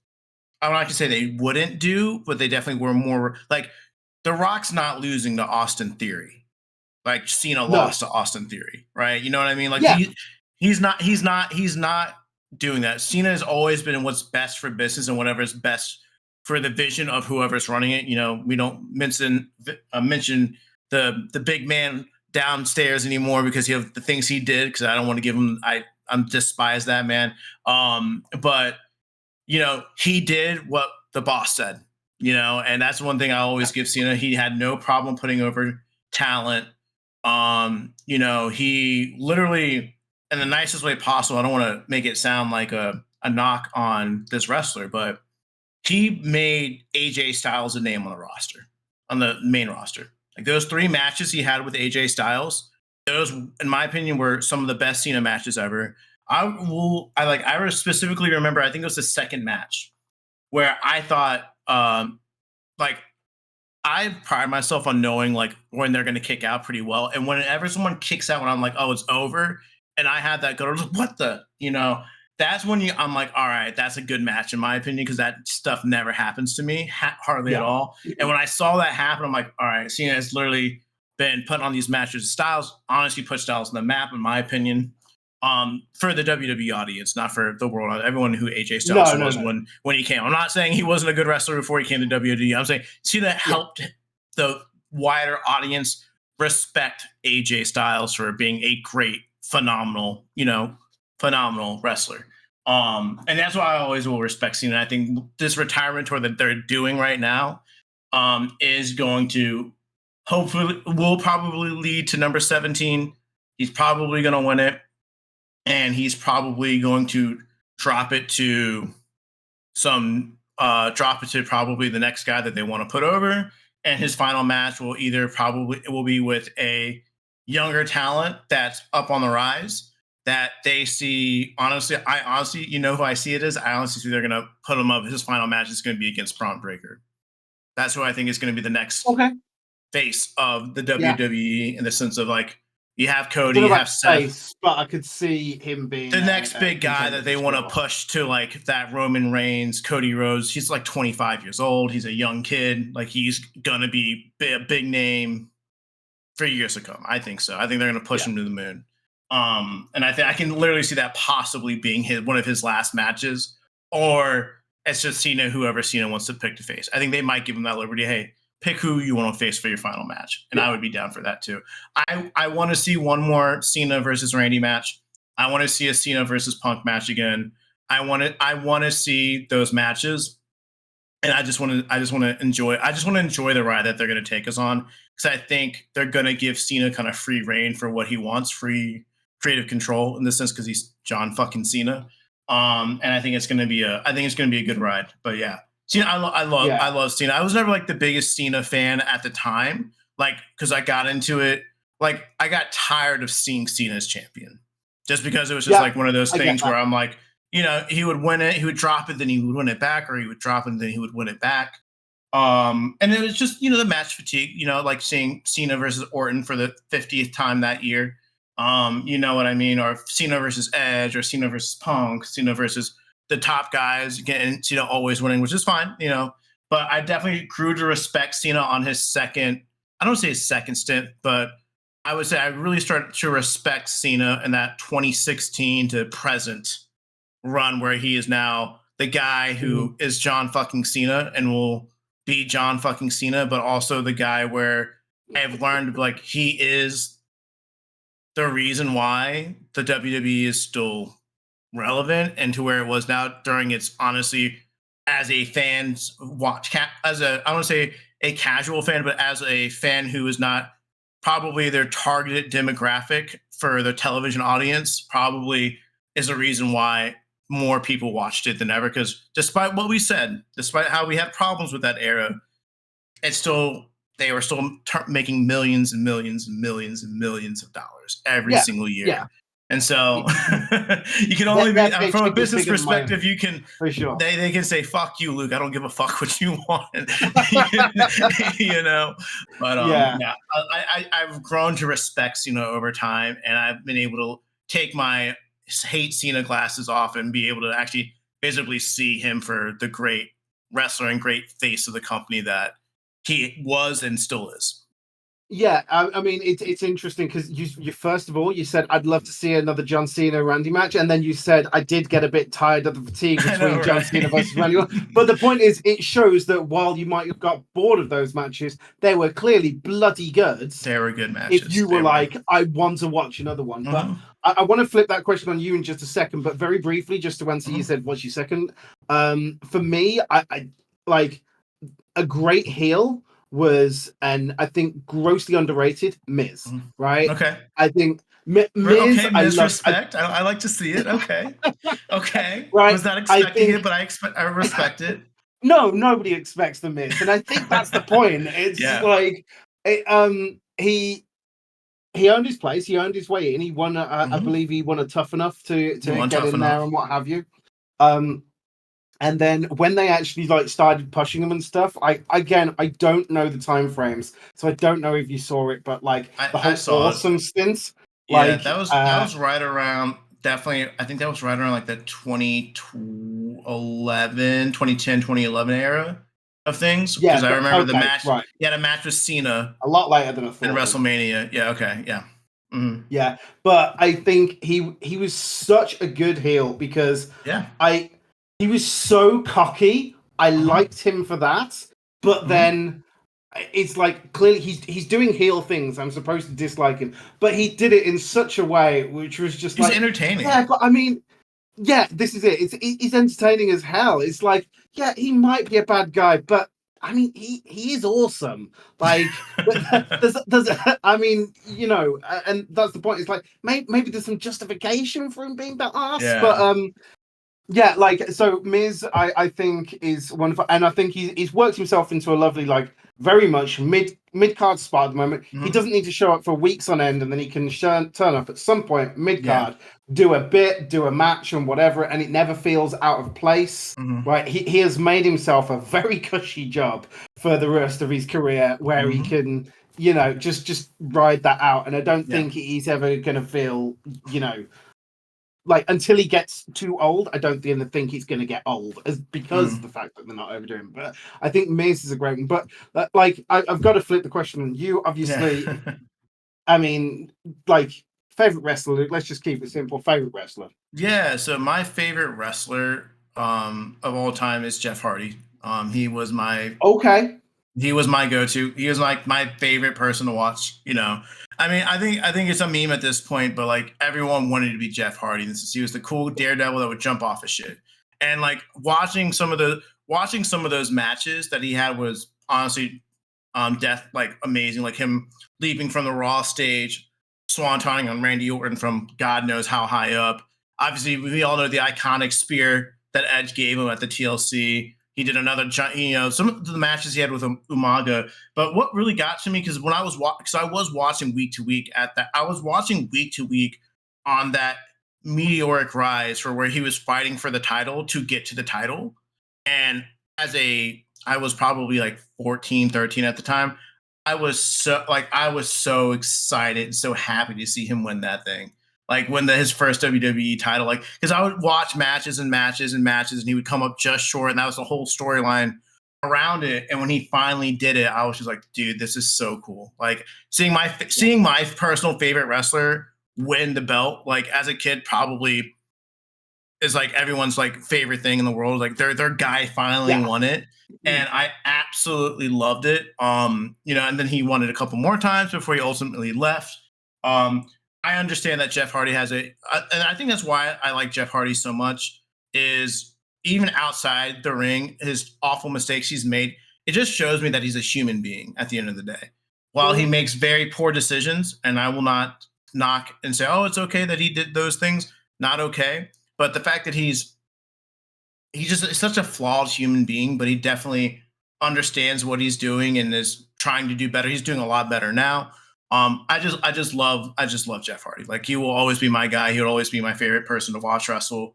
S1: I'm not gonna say they wouldn't do, but they definitely were more like The Rock's not losing to Austin Theory. Like Cena
S2: No.
S1: lost to Austin Theory, right? You know what I mean? Like
S2: Yeah.
S1: he's not doing that. Cena has always been what's best for business and whatever is best for the vision of whoever's running it. You know, we don't mention the big man downstairs anymore because he of the things he did because I don't want to give him I'm despise that man. But you know, he did what the boss said, you know, and that's one thing I always give Cena. He had no problem putting over talent. You know, he literally, in the nicest way possible, I don't want to make it sound like a knock on this wrestler, but he made AJ Styles a name on the roster, on the main roster. Like those 3 matches he had with AJ Styles, those, in my opinion, were some of the best Cena matches ever. I specifically remember, I think it was the second match where I thought, like, I pride myself on knowing like when they're going to kick out pretty well. And whenever someone kicks out, when I'm like, oh, it's over. And I had that go, what the, you know? that's when I'm like, all right, that's a good match in my opinion, because that stuff never happens to me, hardly at
S2: Yeah.
S1: all. And when I saw that happen, I'm like, all right, Cena has literally been putting on these matches. Styles honestly put Styles on the map, in my opinion, for the WWE audience, not for the world. Everyone who AJ Styles
S2: No, no,
S1: was
S2: no.
S1: when he came. I'm not saying he wasn't a good wrestler before he came to WWE. I'm saying Cena
S2: Yeah.
S1: helped the wider audience respect AJ Styles for being a great, phenomenal, phenomenal wrestler. And that's why I always will respect Cena. I think this retirement tour that they're doing right now is going to hopefully will probably lead to number 17. He's probably going to win it, and he's probably going to drop it to drop it to probably the next guy that they want to put over. And his final match will either probably it will be with a younger talent that's up on the rise that they see. I honestly, who I see it as. I honestly see they're gonna put him up. His final match is gonna be against Braun Breaker. That's who I think is gonna be the next
S2: Okay.
S1: face of the
S2: Yeah.
S1: WWE, in the sense of like, you have
S2: I
S1: Cody,
S2: don't know
S1: you
S2: about
S1: have Seth,
S2: face, but I could see him being
S1: the next big guy
S2: contender
S1: that
S2: for
S1: they want to
S2: sure.
S1: push to, like that Roman Reigns, Cody Rhodes. He's like 25 years old. He's a young kid. Like, he's gonna be a big name for years to come. I think so. I think they're gonna push him to the moon. And I think I can literally see that possibly being one of his last matches, or it's just Cena, whoever Cena wants to pick to face. I think they might give him that liberty. Hey, pick who you want to face for your final match, and I would be down for that too. I want to see one more Cena versus Randy match. I want to see a Cena versus Punk match again. I want to see those matches, and I just want to enjoy the ride that they're going to take us on, because I think they're going to give Cena kind of free reign for what he wants, free creative control in this sense, because he's John fucking Cena. And I think it's going to be a good ride. But yeah, Cena, I love Cena. I was never like the biggest Cena fan at the time, like, because I got into it, like I got tired of seeing Cena as champion, just because it was just like one of those things where I'm like, he would win it, he would drop it, then he would win it back, or he would drop it, and then he would win it back. And it was just, the match fatigue, like seeing Cena versus Orton for the 50th time that year. You know what I mean? Or Cena versus Edge, or Cena versus Punk, Cena versus the top guys, again, Cena always winning, which is fine, But I definitely grew to respect Cena on his second, I don't say his second stint, but I would say I really started to respect Cena in that 2016 to present run, where he is now the guy who is John fucking Cena and will be John fucking Cena, but also the guy where I've learned, like, he is the reason why the WWE is still relevant and to where it was now, during its, honestly, as a fan's watch, as a, I don't want to say a casual fan, but as a fan who is not probably their targeted demographic for the television audience, probably is a reason why more people watched it than ever. Because despite what we said, despite how we had problems with that era, they were still making millions and millions and millions and millions of dollars every single year.
S2: Yeah.
S1: And so you can only be, from a business perspective, you can,
S2: for sure.
S1: They can say, fuck you, Luke. I don't give a fuck what you want. But I've grown to respect Cena over time, and I've been able to take my hate Cena glasses off and be able to actually visibly see him for the great wrestler and great face of the company that he was and still is.
S2: Yeah, I mean, it's interesting because you first of all, you said I'd love to see another John Cena Randy match, and then you said I did get a bit tired of the fatigue between John Cena versus Randy. But the point is, it shows that while you might have got bored of those matches, they were clearly bloody good.
S1: They were good matches.
S2: If you were I want to watch another one. But I want to flip that question on you in just a second. But very briefly, just to answer, you said, what's your second? For me, I like a great heel was, and I think grossly underrated, Miz, right?
S1: Okay.
S2: I think Miz,
S1: okay, Miz, respect. I like to see it. Okay. Okay.
S2: Right.
S1: Was not expecting it, but I respect it.
S2: No, nobody expects the Miz. And I think that's the point. It's like, he earned his place. He earned his way in. He won, I believe he won a Tough Enough to get in there and what have you. And then when they actually started pushing him and stuff, I don't know the time frames, so I don't know if you saw it, but the whole Awesome stints.
S1: Yeah, that was right around definitely, I think that was right around like the 2011, 2010, 2011 era of things.
S2: Yeah.
S1: Because I remember the
S2: Okay.
S1: match.
S2: Right.
S1: He had a match with Cena
S2: A lot later than I
S1: in
S2: thought then.
S1: WrestleMania. Yeah. Okay. Yeah. Hmm.
S2: Yeah, but I think he was such a good heel because
S1: Yeah.
S2: I he was so cocky. I
S1: Hmm.
S2: liked him for that, but
S1: Hmm.
S2: then it's like clearly he's doing heel things. I'm supposed to dislike him, but he did it in such a way which was just
S1: He's
S2: like,
S1: entertaining.
S2: yeah, but I mean, yeah, this is it. It's entertaining as hell. It's like, yeah, he might be a bad guy, but I mean, he is awesome. Like, there's I mean, and that's the point. It's like maybe there's some justification for him being that ass, but
S1: Yeah.
S2: yeah, like so Miz, I think is wonderful, and I think he's worked himself into a lovely, like very much mid card spot at the moment. He
S1: Hmm.
S2: doesn't need to show up for weeks on end, and then he can turn up at some point mid
S1: Yeah.
S2: card, do a bit, do a match, and whatever, and it never feels out of place.
S1: Hmm.
S2: Right, he has made himself a very cushy job for the rest of his career, where he
S1: Hmm.
S2: can, just ride that out, and I don't
S1: Yeah.
S2: think he's ever gonna feel, you know like until he gets too old. I don't think he's going to get old as because of
S1: Mm.
S2: the fact that they're not overdoing. But I think Miz is a great one. But like I've got to flip the question on you.
S1: Yeah.
S2: Obviously, I mean, like favorite wrestler. Let's just keep it simple. Favorite wrestler.
S1: Yeah. So my favorite wrestler of all time is Jeff Hardy. He was my
S2: Okay.
S1: go-to. He was like my favorite person to watch. I mean, I think it's a meme at this point, but like everyone wanted to be Jeff Hardy. He was the cool daredevil that would jump off of shit. And like watching some of those matches that he had was honestly death like amazing. Like him leaping from the Raw stage, swantoning on Randy Orton from God knows how high up. Obviously, we all know the iconic spear that Edge gave him at the TLC. He did another, some of the matches he had with Umaga. But what really got to me, because because I was watching week to week I was watching week to week on that meteoric rise for where he was fighting for the title to get to the title. And I was probably like 14, 13 at the time. I was so excited and so happy to see him win that thing. Like win his first WWE title. Like because I would watch matches and matches and matches, and he would come up just short, and that was the whole storyline around it. And when he finally did it, I was just like, dude, this is so cool. Like seeing my personal favorite wrestler win the belt, like as a kid, probably is like everyone's like favorite thing in the world. Like their guy finally
S2: Yeah.
S1: won it, and I absolutely loved it. And then he won it a couple more times before he ultimately left. Um, I understand that Jeff Hardy and I think that's why I like Jeff Hardy so much. Is even outside the ring, his awful mistakes he's made, it just shows me that he's a human being at the end of the day. While he
S2: Mhm.
S1: makes very poor decisions, and I will not knock and say, oh, it's okay that he did those things. Not okay, but the fact that he's just such a flawed human being, but he definitely understands what he's doing and is trying to do better. He's doing a lot better now. I just love Jeff Hardy. Like he will always be my guy. He will always be my favorite person to watch wrestle.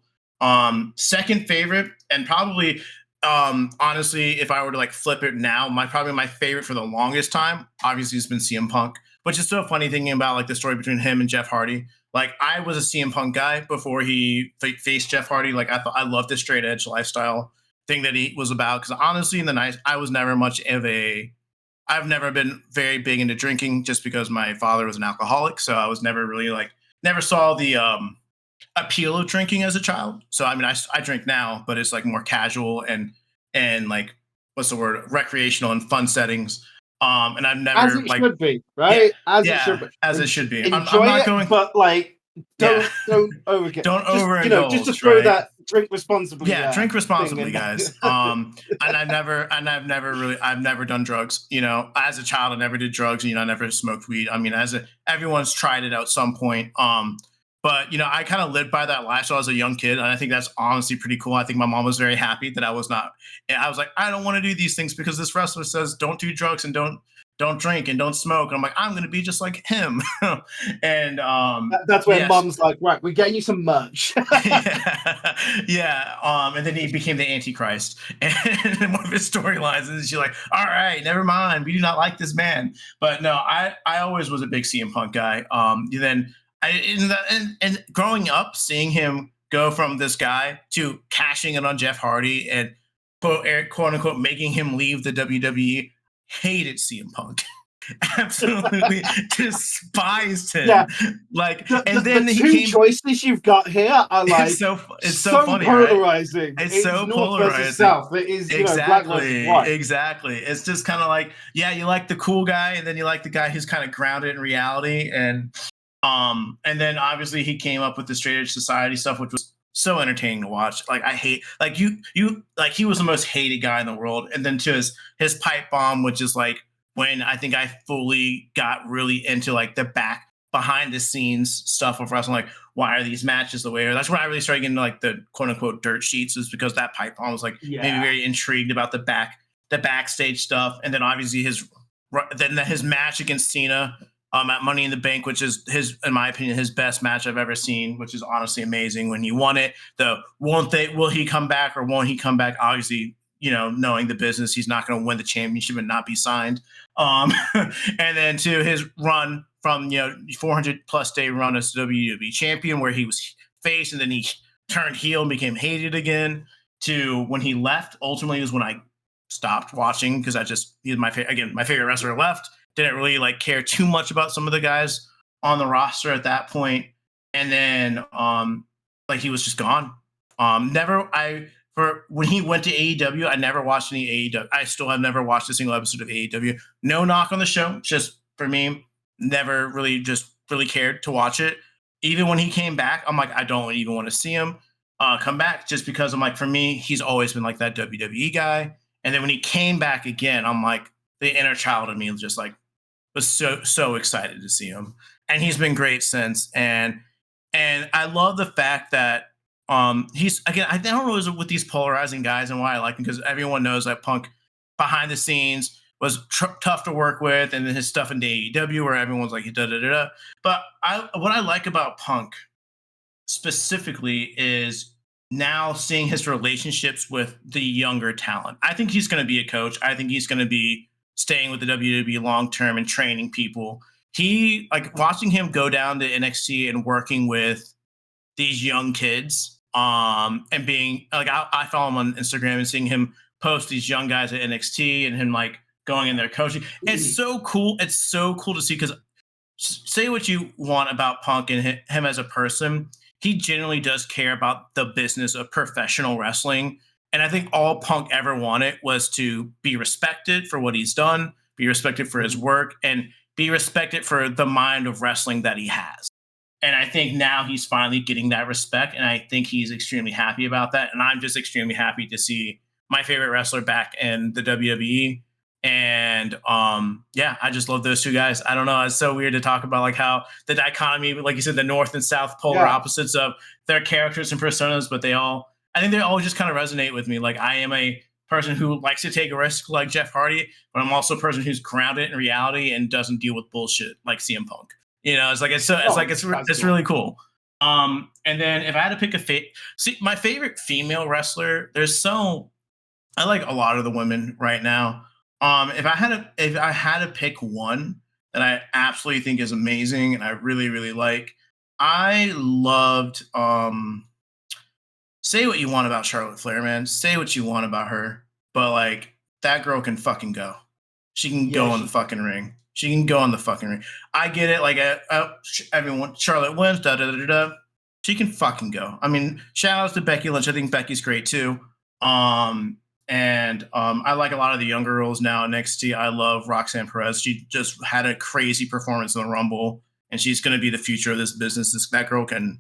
S1: Second favorite, and probably honestly, if I were to like flip it now, probably my favorite for the longest time, obviously, has been CM Punk. Which is so funny thinking about like the story between him and Jeff Hardy. Like I was a CM Punk guy before he faced Jeff Hardy. Like I loved the straight edge lifestyle thing that he was about. Because honestly, in the night, I was never much of a. I've never been very big into drinking, just because my father was an alcoholic. So I was never really like never saw the appeal of drinking as a child. So I mean, I drink now, but it's like more casual and like what's the word, recreational and fun settings. And I've
S2: As
S1: never
S2: it
S1: like
S2: should be,
S1: yeah,
S2: right? As it should
S1: yeah,
S2: be.
S1: as it should be. I'm
S2: Enjoy
S1: not
S2: it,
S1: going.
S2: but like
S1: Yeah,
S2: don't overget.
S1: don't
S2: Just to
S1: overindulge,
S2: throw
S1: right?
S2: that drink responsibly
S1: Yeah, drink
S2: thing
S1: responsibly,
S2: in
S1: guys.
S2: there.
S1: I've never done drugs. As a child, I never did drugs. I never smoked weed. I mean, everyone's tried it at some point. But I kind of lived by that lifestyle as a young kid, and I think that's honestly pretty cool. I think my mom was very happy that I was not. I was like, I don't want to do these things because this wrestler says don't do drugs and don't drink and don't smoke. And I'm like, I'm going to be just like him. And
S2: That's where
S1: yes,
S2: mom's like, right, we're getting you some merch.
S1: yeah, yeah. And then he became the Antichrist, and one of his storylines is she's like, "All right, never mind. We do not like this man." But no, I always was a big CM Punk guy. Then and growing up, seeing him go from this guy to cashing in on Jeff Hardy and quote unquote making him leave the WWE. Hated CM Punk. Absolutely despised
S2: Yeah,
S1: him. Like,
S2: the
S1: and then he
S2: two
S1: came.
S2: choices you've got here are like
S1: It's so
S2: so
S1: funny, right?
S2: polarizing.
S1: It's
S2: It's
S1: so
S2: north versus
S1: polarizing.
S2: south. It is, black versus
S1: Exactly,
S2: white.
S1: exactly. It's just kind of like, yeah, you like the cool guy, and then you like the guy who's kind of grounded in reality, and then obviously he came up with the straight edge society stuff, which was so entertaining to watch. Like I hate, like you like he was the most hated guy in the world, and then to his pipe bomb, which is like when I think I fully got really into like the back behind the scenes stuff of wrestling, like why are these matches the way? Or that's when I really started getting into like the quote unquote dirt sheets, is because that pipe bomb was like maybe
S2: Yeah.
S1: very intrigued about the backstage stuff, and then obviously his match against Cena at Money in the Bank, which is in my opinion, his best match I've ever seen, which is honestly amazing. When he won it, will he come back or won't he come back? Obviously, knowing the business, he's not going to win the championship and not be signed. And then to his run from 400 plus day run as WWE champion, where he was face and then he turned heel and became hated again. To when he left, ultimately was when I stopped watching because he was my favorite wrestler left. Didn't really like care too much about some of the guys on the roster at that point. And then like he was just gone. Never I for when he went to AEW, I never watched any AEW. I still have never watched a single episode of AEW. No knock on the show, just for me, never really cared to watch it. Even when he came back, I'm like, I don't even want to see him come back, just because I'm like, for me, he's always been like that WWE guy. And then when he came back again, I'm like, the inner child in me was just like, was so excited to see him, and he's been great since. And I love the fact that he's again. I don't know with these polarizing guys and why I like him, because everyone knows that Punk behind the scenes was tough to work with, and then his stuff in the AEW where everyone's like da da da da. But what I like about Punk specifically is now seeing his relationships with the younger talent. I think he's going to be a coach. I think he's going to be staying with the WWE long term and training people. He like watching him go down to NXT and working with these young kids, and being like, I follow him on Instagram and seeing him post these young guys at NXT and him like going in there coaching. It's so cool. It's so cool to see, because say what you want about Punk and him as a person, he genuinely does care about the business of professional wrestling. And I think all Punk ever wanted was to be respected for what he's done, be respected for his work, and be respected for the mind of wrestling that he has. And I think now he's finally getting that respect. And I think he's extremely happy about that. And I'm just extremely happy to see my favorite wrestler back in the WWE. And yeah, I just love those two guys. I don't know. It's so weird to talk about like how the dichotomy, like you said, the North and South polar opposites of their characters and personas, but I think they all just kind of resonate with me. Like I am a person who likes to take a risk like Jeff Hardy, but I'm also a person who's grounded in reality and doesn't deal with bullshit like CM Punk. It's really cool. And then if I had to pick my favorite female wrestler, I like a lot of the women right now. If I had to pick one that I absolutely think is amazing and I really really like, I loved say what you want about Charlotte Flair, man. Say what you want about her, but like that girl can fucking go. She can go in the fucking ring. She can go in the fucking ring. I get it. Like everyone, Charlotte wins. Da da da da. She can fucking go. I mean, shout outs to Becky Lynch. I think Becky's great too. And I like a lot of the younger girls now in NXT. I love Roxanne Perez. She just had a crazy performance in the Rumble, and she's going to be the future of this business. That girl can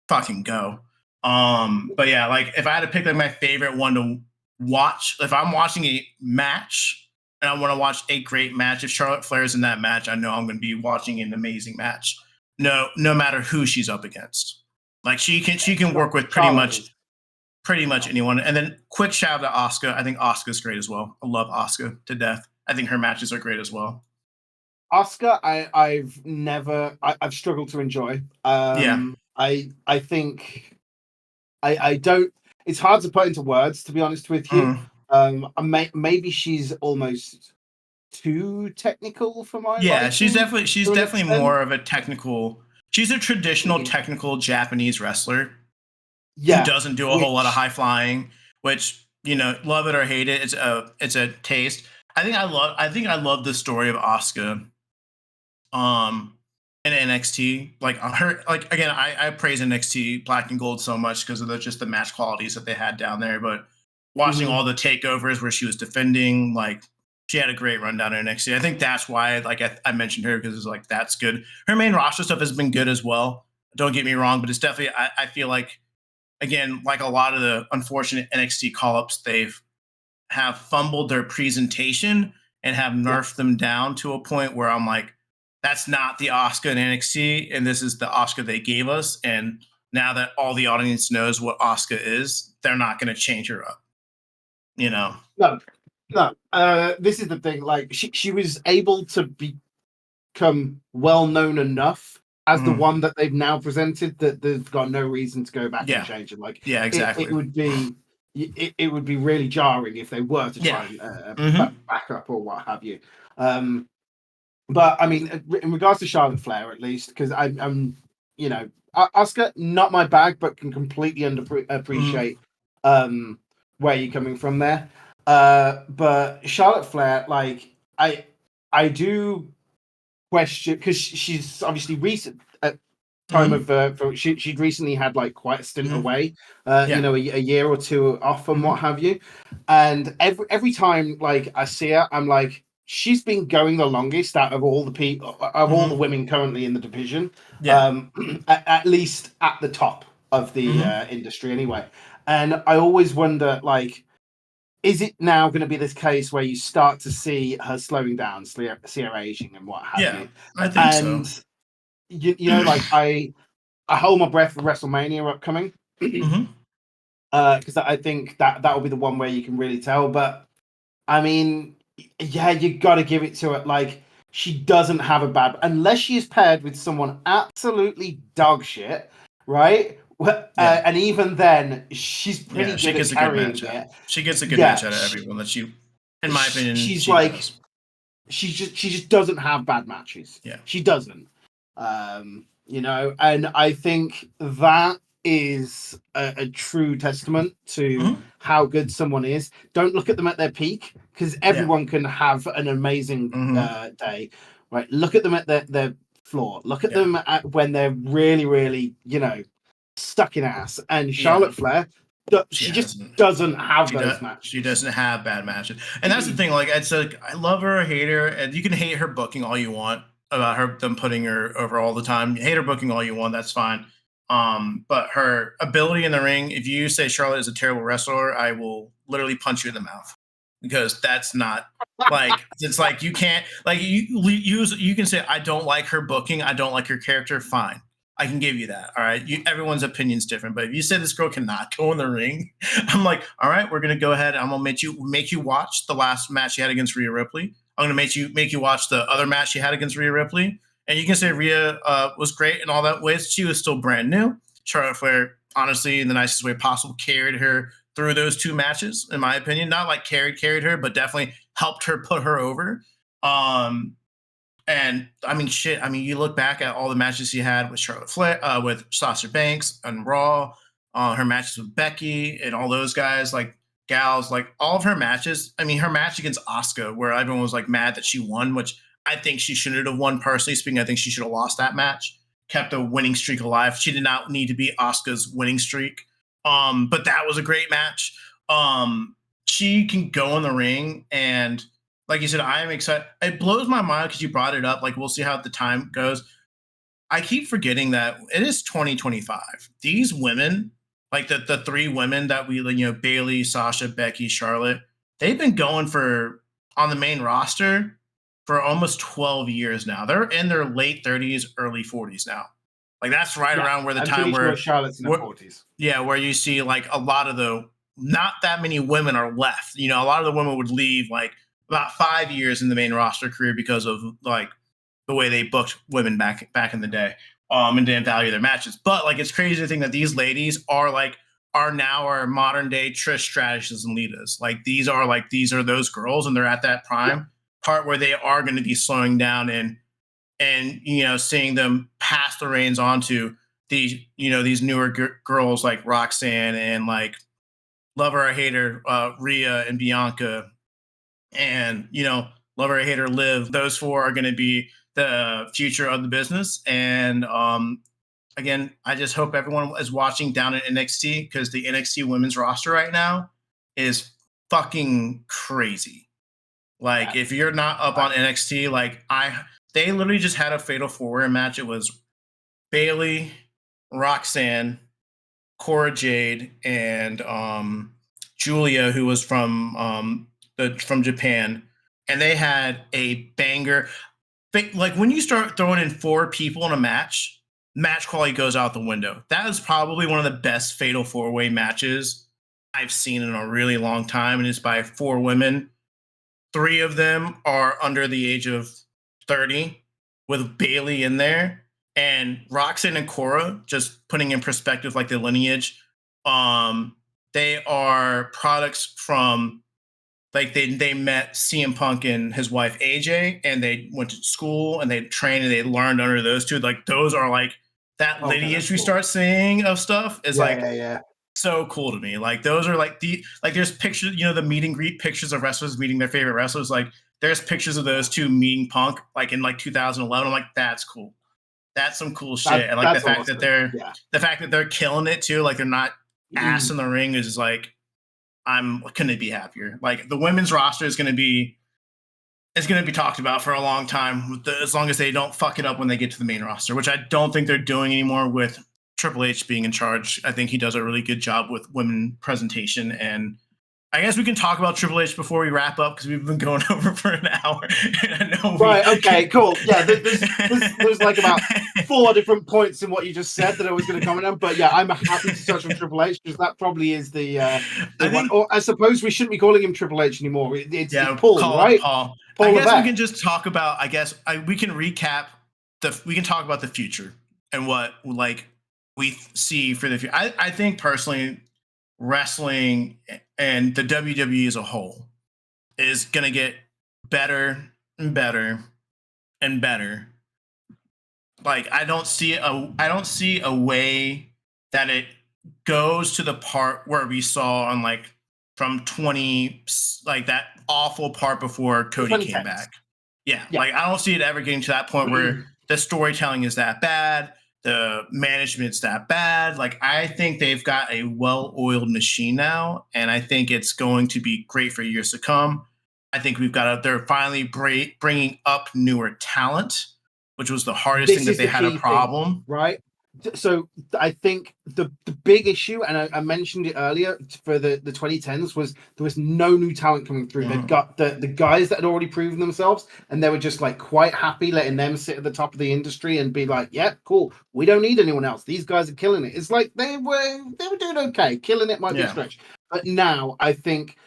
S1: fucking go. But yeah, like if I had to pick like my favorite one to watch, if I'm watching a match and I want to watch a great match, if Charlotte Flair's in that match, I know I'm going to be watching an amazing match. No matter who she's up against. Like she can work with pretty much anyone. And then quick shout out to Asuka. I think Asuka's great as well. I love Asuka to death. I think her matches are great as well.
S2: Asuka, I've struggled to enjoy. I think I don't. It's hard to put into words, to be honest with you. Maybe she's almost too technical for my liking.
S1: She's definitely more of a technical. She's a traditional
S2: Mhm.
S1: technical Japanese wrestler who
S2: Yeah,
S1: doesn't do a whole lot of
S2: which
S1: high flying, which, love it or hate it, it's a taste. I think I love the story of Asuka um in NXT. Like her, like again, I praise NXT Black and Gold so much because of just the match qualities that they had down there. But watching
S2: mhm,
S1: all the takeovers where she was defending, like she had a great run down in NXT. I think that's why, like I mentioned her because it's like that's good. Her main roster stuff has been good as well. Don't get me wrong, but it's definitely I feel like again, like a lot of the unfortunate NXT call ups, they've have fumbled their presentation and have
S2: yeah.
S1: nerfed them down to a point where I'm like, that's not the Oscar in NXT, and this is the Oscar they gave us. And now that all the audience knows what Oscar is, they're not going to change her up. You know?
S2: No, no. This is the thing. Like she was able to become well known enough as the
S1: Mhm.
S2: one that they've now presented that they've got no reason to go back and
S1: Yeah.
S2: change it. Like
S1: Yeah.
S2: it
S1: Exactly.
S2: would be it would be really jarring if they were to
S1: Yeah.
S2: try and
S1: Hmm.
S2: back up or what have you. Um, but I mean, in regards to Charlotte Flair, at least, because I'm, Oscar, not my bag, but can completely
S1: Hmm.
S2: appreciate um, where you're coming from there. But Charlotte Flair, like, I do question because she's obviously recent at time
S1: Hmm.
S2: of she'd recently had like quite a stint
S1: Hmm.
S2: away,
S1: Yeah.
S2: a year or two off and
S1: Hmm.
S2: what have you. And every time like I see her, I'm like, she's been going the longest out of all the people of all the
S1: Hmm.
S2: women currently in the division,
S1: Yeah.
S2: at least at the top of the
S1: Hmm.
S2: industry anyway. And I always wonder like, is it now going to be this case where you start to see her slowing down, see her aging and what have
S1: Yeah.
S2: you?
S1: I think so.
S2: And like I hold my breath for WrestleMania upcoming
S1: Hmm.
S2: because I think that will be the one where you can really tell. But I mean, yeah, you got to give it to it. Like she doesn't have a bad unless she is paired with someone absolutely dog shit, right?
S1: Yeah.
S2: And even then, she's
S1: Yeah.
S2: pretty
S1: She
S2: good at
S1: gets a good match
S2: carrying
S1: out.
S2: it.
S1: She gets a good match
S2: Yeah,
S1: out of everyone that in my opinion,
S2: she's
S1: she
S2: like
S1: does.
S2: she just doesn't have bad matches.
S1: Yeah.
S2: She doesn't. And I think that is a true testament to
S1: Hmm.
S2: how good someone is. Don't look at them at their peak because
S1: Yeah.
S2: everyone can have an amazing
S1: Hmm.
S2: day. Right. Look at them at their floor. Look at
S1: Yeah.
S2: them at when they're really, really, stuck in ass. And
S1: Yeah.
S2: Charlotte Flair,
S1: She
S2: she just
S1: hasn't.
S2: doesn't have
S1: She does.
S2: those
S1: She
S2: matches.
S1: doesn't have bad matches, and that's the thing. Like I said, I love her or hate her, and you can hate her booking all you want about them putting her over all the time. You hate her booking all you want. That's fine. But her ability in the ring. If you say Charlotte is a terrible wrestler, I will literally punch you in the mouth because that's not like it's like you can't like you can say I don't like her booking. I don't like her character. Fine. I can give you that. All right. Everyone's opinion's different. But if you say this girl cannot go in the ring, I'm like, all right, we're gonna go ahead. I'm gonna make you watch the last match she had against Rhea Ripley. I'm gonna make you watch the other match she had against Rhea Ripley. And you can say Rhea was great in all that ways. She was still brand new. Charlotte Flair, honestly, in the nicest way possible, carried her through those two matches, in my opinion. Not like carried her, but definitely helped her put her over. Um, and I mean, shit. I mean, you look back at all the matches she had with Charlotte Flair, with Sasha Banks and Raw, her matches with Becky and all those guys, like gals, like all of her matches. I mean, her match against Asuka, where everyone was like mad that she won, which I think she shouldn't have won. Personally speaking, I think she should have lost that match, kept a winning streak alive. She did not need to be Asuka's winning streak. But that was a great match. She can go in the ring and like you said, I am excited. It blows my mind because you brought it up. Like, we'll see how the time goes. I keep forgetting that it is 2025. These women, like the three women that we, Bailey, Sasha, Becky, Charlotte, they've been going for on the main roster for almost 12 years now. They're in their late 30s, early 40s now. Like that's right
S2: Yeah,
S1: around where the
S2: I'm
S1: time
S2: pretty sure
S1: where,
S2: Charlotte's in her
S1: where
S2: 40s.
S1: yeah, where you see like a lot of the not that many women are left. A lot of the women would leave like about 5 years in the main roster career because of like the way they booked women back in the day, and didn't value their matches. But like it's crazy to think that these ladies are now our modern day Trish Stratus's and Litas. These are those girls, and they're at that
S2: Yeah,
S1: prime part where they are going to be slowing down and and seeing them pass the reins on to these newer girls like Roxanne and like love her or hate her, Rhea and Bianca, and love her or hate her, Liv. Those four are going to be the future of the business. And again, I just hope everyone is watching down at NXT, because the NXT women's roster right now is fucking crazy. Like,
S2: Yeah.
S1: if you're not up on NXT, like they literally just had a fatal four-way match. It was Bailey, Roxanne, Cora Jade, and Julia, who was from Japan, and they had a banger. Like, when you start throwing in four people in a match quality goes out the window. That is probably one of the best fatal four-way matches I've seen in a really long time, and it's by four women. Three of them are under the age of 30, with Bailey in there. And Roxanne and Cora, just putting in perspective, like, the lineage, they are products from, like, they met CM Punk and his wife AJ, and they went to school and they trained and they learned under those two. Like, those are like that lineage we start seeing of stuff is so cool to me. Like, those are like there's pictures, the meet and greet pictures of wrestlers meeting their favorite wrestlers. Like, there's pictures of those two meeting Punk, like, in like 2011. I'm like, that's cool. That's some cool shit. And like the fact that they're killing it too. Like, they're not ass in the ring is like, I'm couldn't be happier. Like, the women's roster is going to be talked about for a long time, as long as they don't fuck it up when they get to the main roster, which I don't think they're doing anymore with Triple H being in charge. I think he does a really good job with women presentation. And I guess we can talk about Triple H before we wrap up, because we've been going over for an hour.
S2: Right, okay, cool. Yeah, there's like about 4 different points in what you just said that I was going to comment on. But yeah, I'm happy to touch on Triple H, because that probably is the one. Or I suppose we shouldn't be calling him Triple H anymore. It's Paul, right?
S1: Paul. I guess we can just talk about. We can recap we can talk about the future and what, like, we see for the future. I think personally, wrestling and the WWE as a whole is going to get better and better and better. Like, I don't see a way that it goes to the part where we saw on, like, from 20, like, that awful part before Cody came back. Yeah, like, I don't see it ever getting to that point where the storytelling is that bad, the management's that bad. Like, I think they've got a well-oiled machine now, and I think it's going to be great for years to come. I think they're finally bringing up newer talent, which was the hardest thing that they had a problem.
S2: Thing, right? So I think the big issue, and I mentioned it earlier, for the 2010s, was there was no new talent coming through. They've got the guys that had already proven themselves, and they were just like quite happy letting them sit at the top of the industry and be like, yeah, cool, we don't need anyone else. These guys are killing it. It's like they were doing okay. Killing it might be a stretch. But now I think,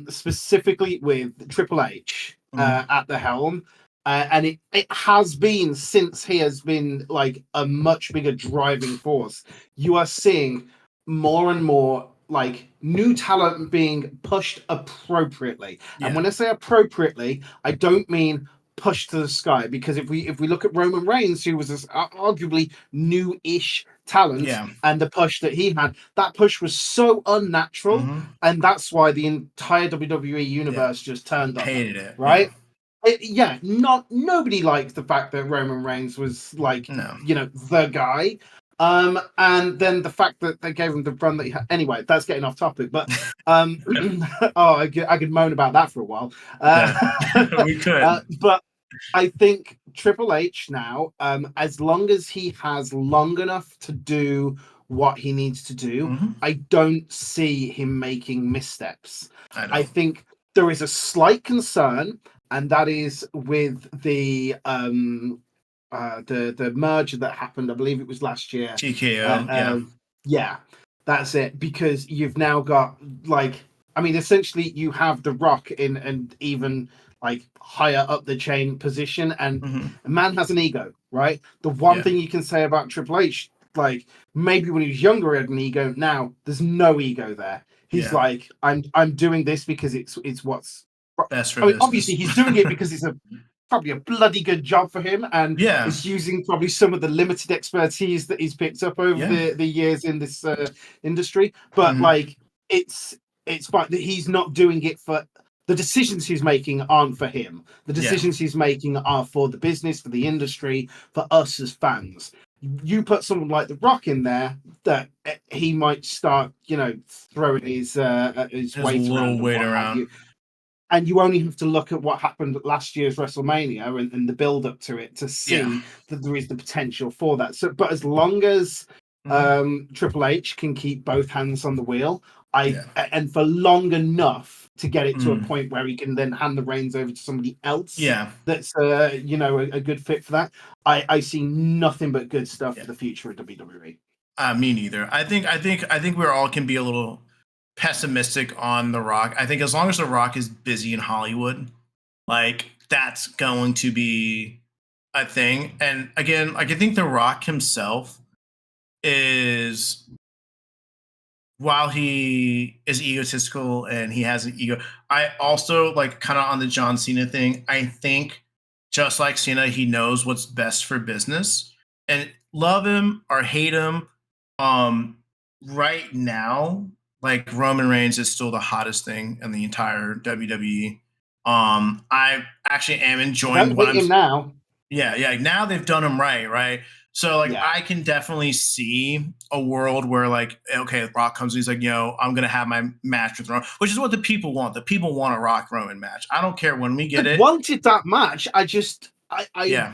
S2: specifically with Triple H at the helm, and it has been, since he has been like a much bigger driving force, you are seeing more and more like new talent being pushed appropriately. And when I say appropriately, I don't mean pushed to the sky, because if we look at Roman Reigns, who was this arguably new-ish talent, and the push that he had, that push was so unnatural, and that's why the entire WWE universe just turned on it, right? Nobody liked the fact that Roman Reigns was like, the guy. And then the fact that they gave him the run that he had. Anyway, that's getting off topic. But I could moan about that for a while.
S1: We could.
S2: But I think Triple H now, as long as he has long enough to do what he needs to do, I don't see him making missteps. I think there is a slight concern, and that is with the merger that happened. I believe it was last year.
S1: TKO.
S2: Yeah, that's it. Because you've now got, like, I mean, essentially, you have The Rock in an even like higher up the chain position, and a man has an ego, right? The one thing you can say about Triple H, like, maybe when he was younger he had an ego. Now there's no ego there. He's like, I'm doing this because it's what's
S1: best for
S2: business. Obviously he's doing it because probably a bloody good job for him, and
S1: Yeah.
S2: is using probably some of the limited expertise that he's picked up over
S1: Yeah.
S2: the years in this industry. But
S1: Hmm.
S2: like, it's fine that he's not doing it for the decisions he's making aren't for him. The
S1: Yeah.
S2: decisions he's making are for the business, for the industry, for us as fans. You put someone like The Rock in there, that he might start, throwing his
S1: His
S2: weight
S1: little
S2: around and
S1: weight
S2: what have
S1: around.
S2: you. And you only have to look at what happened at last year's WrestleMania and the build up to it to
S1: Yeah.
S2: see that there is the potential for that. So, but as long as
S1: Hmm.
S2: Triple H can keep both hands on the wheel, I
S1: Yeah.
S2: and for long enough to get it to a
S1: Mm.
S2: point where he can then hand the reins over to somebody else
S1: Yeah.
S2: that's a good fit for that. I see nothing but good stuff
S1: Yeah.
S2: for the future of WWE.
S1: Me neither. I think we all can be a little pessimistic on The Rock. I think as long as The Rock is busy in Hollywood, like that's going to be a thing. And again, like I think The Rock himself is, while he is egotistical and he has an ego, I also like kind of on the John Cena thing. I think just like Cena, he knows what's best for business. And love him or hate him, um, right now, like Roman Reigns is still the hottest thing in the entire WWE. I actually am enjoying
S2: Don't
S1: what
S2: hate
S1: I'm.
S2: him now.
S1: Yeah, yeah. Now they've done him right, right? So like
S2: Yeah.
S1: I can definitely see a world where like, okay, Rock comes and he's like, I'm gonna have my match with Roman, which is what the people want. The people want a Rock Roman match. I don't care when we
S2: I
S1: get it.
S2: wanted that match.
S1: Yeah,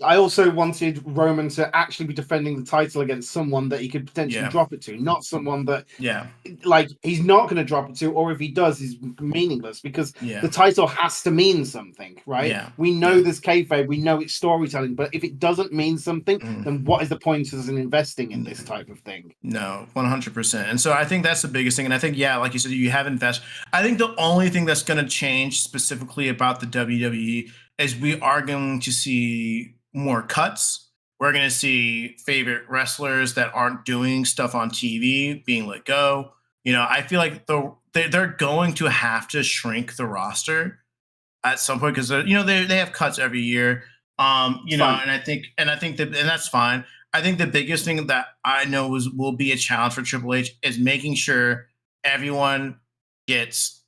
S2: I also wanted Roman to actually be defending the title against someone that he could potentially
S1: yeah,
S2: drop it to, not someone that
S1: yeah,
S2: like he's not going to drop it to, or if he does, is meaningless because
S1: yeah,
S2: the title has to mean something, right?
S1: yeah,
S2: We know
S1: yeah.
S2: there's kayfabe, we know it's storytelling, but if it doesn't mean something,
S1: Mm.
S2: then what is the point as in investing in this
S1: Yeah.
S2: type of thing?
S1: No, 100%. And so I think that's the biggest thing. And I think, yeah, like you said, you have invest. I think the only thing that's going to change specifically about the WWE is we are going to see more cuts. We're going to see favorite wrestlers that aren't doing stuff on TV being let go. I feel like they're going to have to shrink the roster at some point because they have cuts every year.
S2: It's fine.
S1: And I think that, and that's fine. I think the biggest thing that I know will be a challenge for Triple H is making sure everyone gets